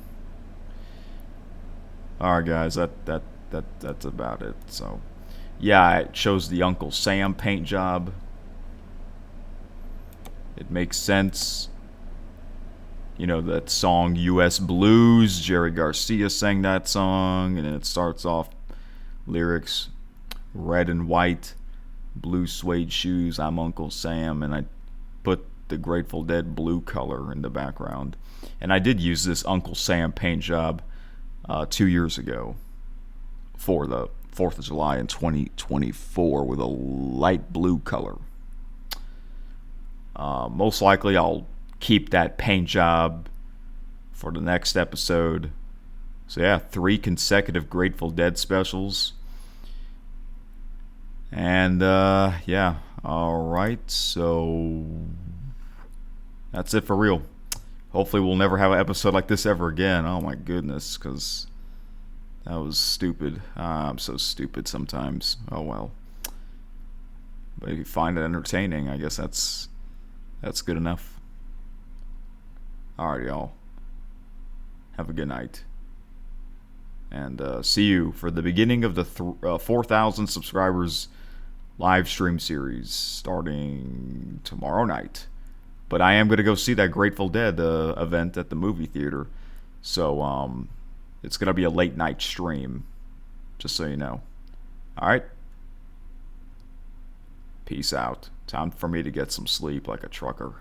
Alright guys, that's about it. So yeah, it shows the Uncle Sam paint job. It makes sense. That song US Blues, Jerry Garcia sang that song, and then it starts off lyrics, red and white, blue suede shoes, I'm Uncle Sam, and I put the Grateful Dead blue color in the background. And I did use this Uncle Sam paint job 2 years ago for the 4th of July in 2024 with a light blue color. Most likely I'll keep that paint job for the next episode. So yeah, 3 consecutive Grateful Dead specials. And yeah, alright, so that's it for real. hopefully we'll never have an episode like this ever again. Oh my goodness, because that was stupid. I'm so stupid sometimes. Oh well. But if you find it entertaining, I guess that's good enough. Alright, y'all. Have a good night. And see you for the beginning of the 4,000 subscribers live stream series starting tomorrow night. But I am going to go see that Grateful Dead event at the movie theater. So it's going to be a late night stream, just so you know. Alright? Peace out. Time for me to get some sleep like a trucker.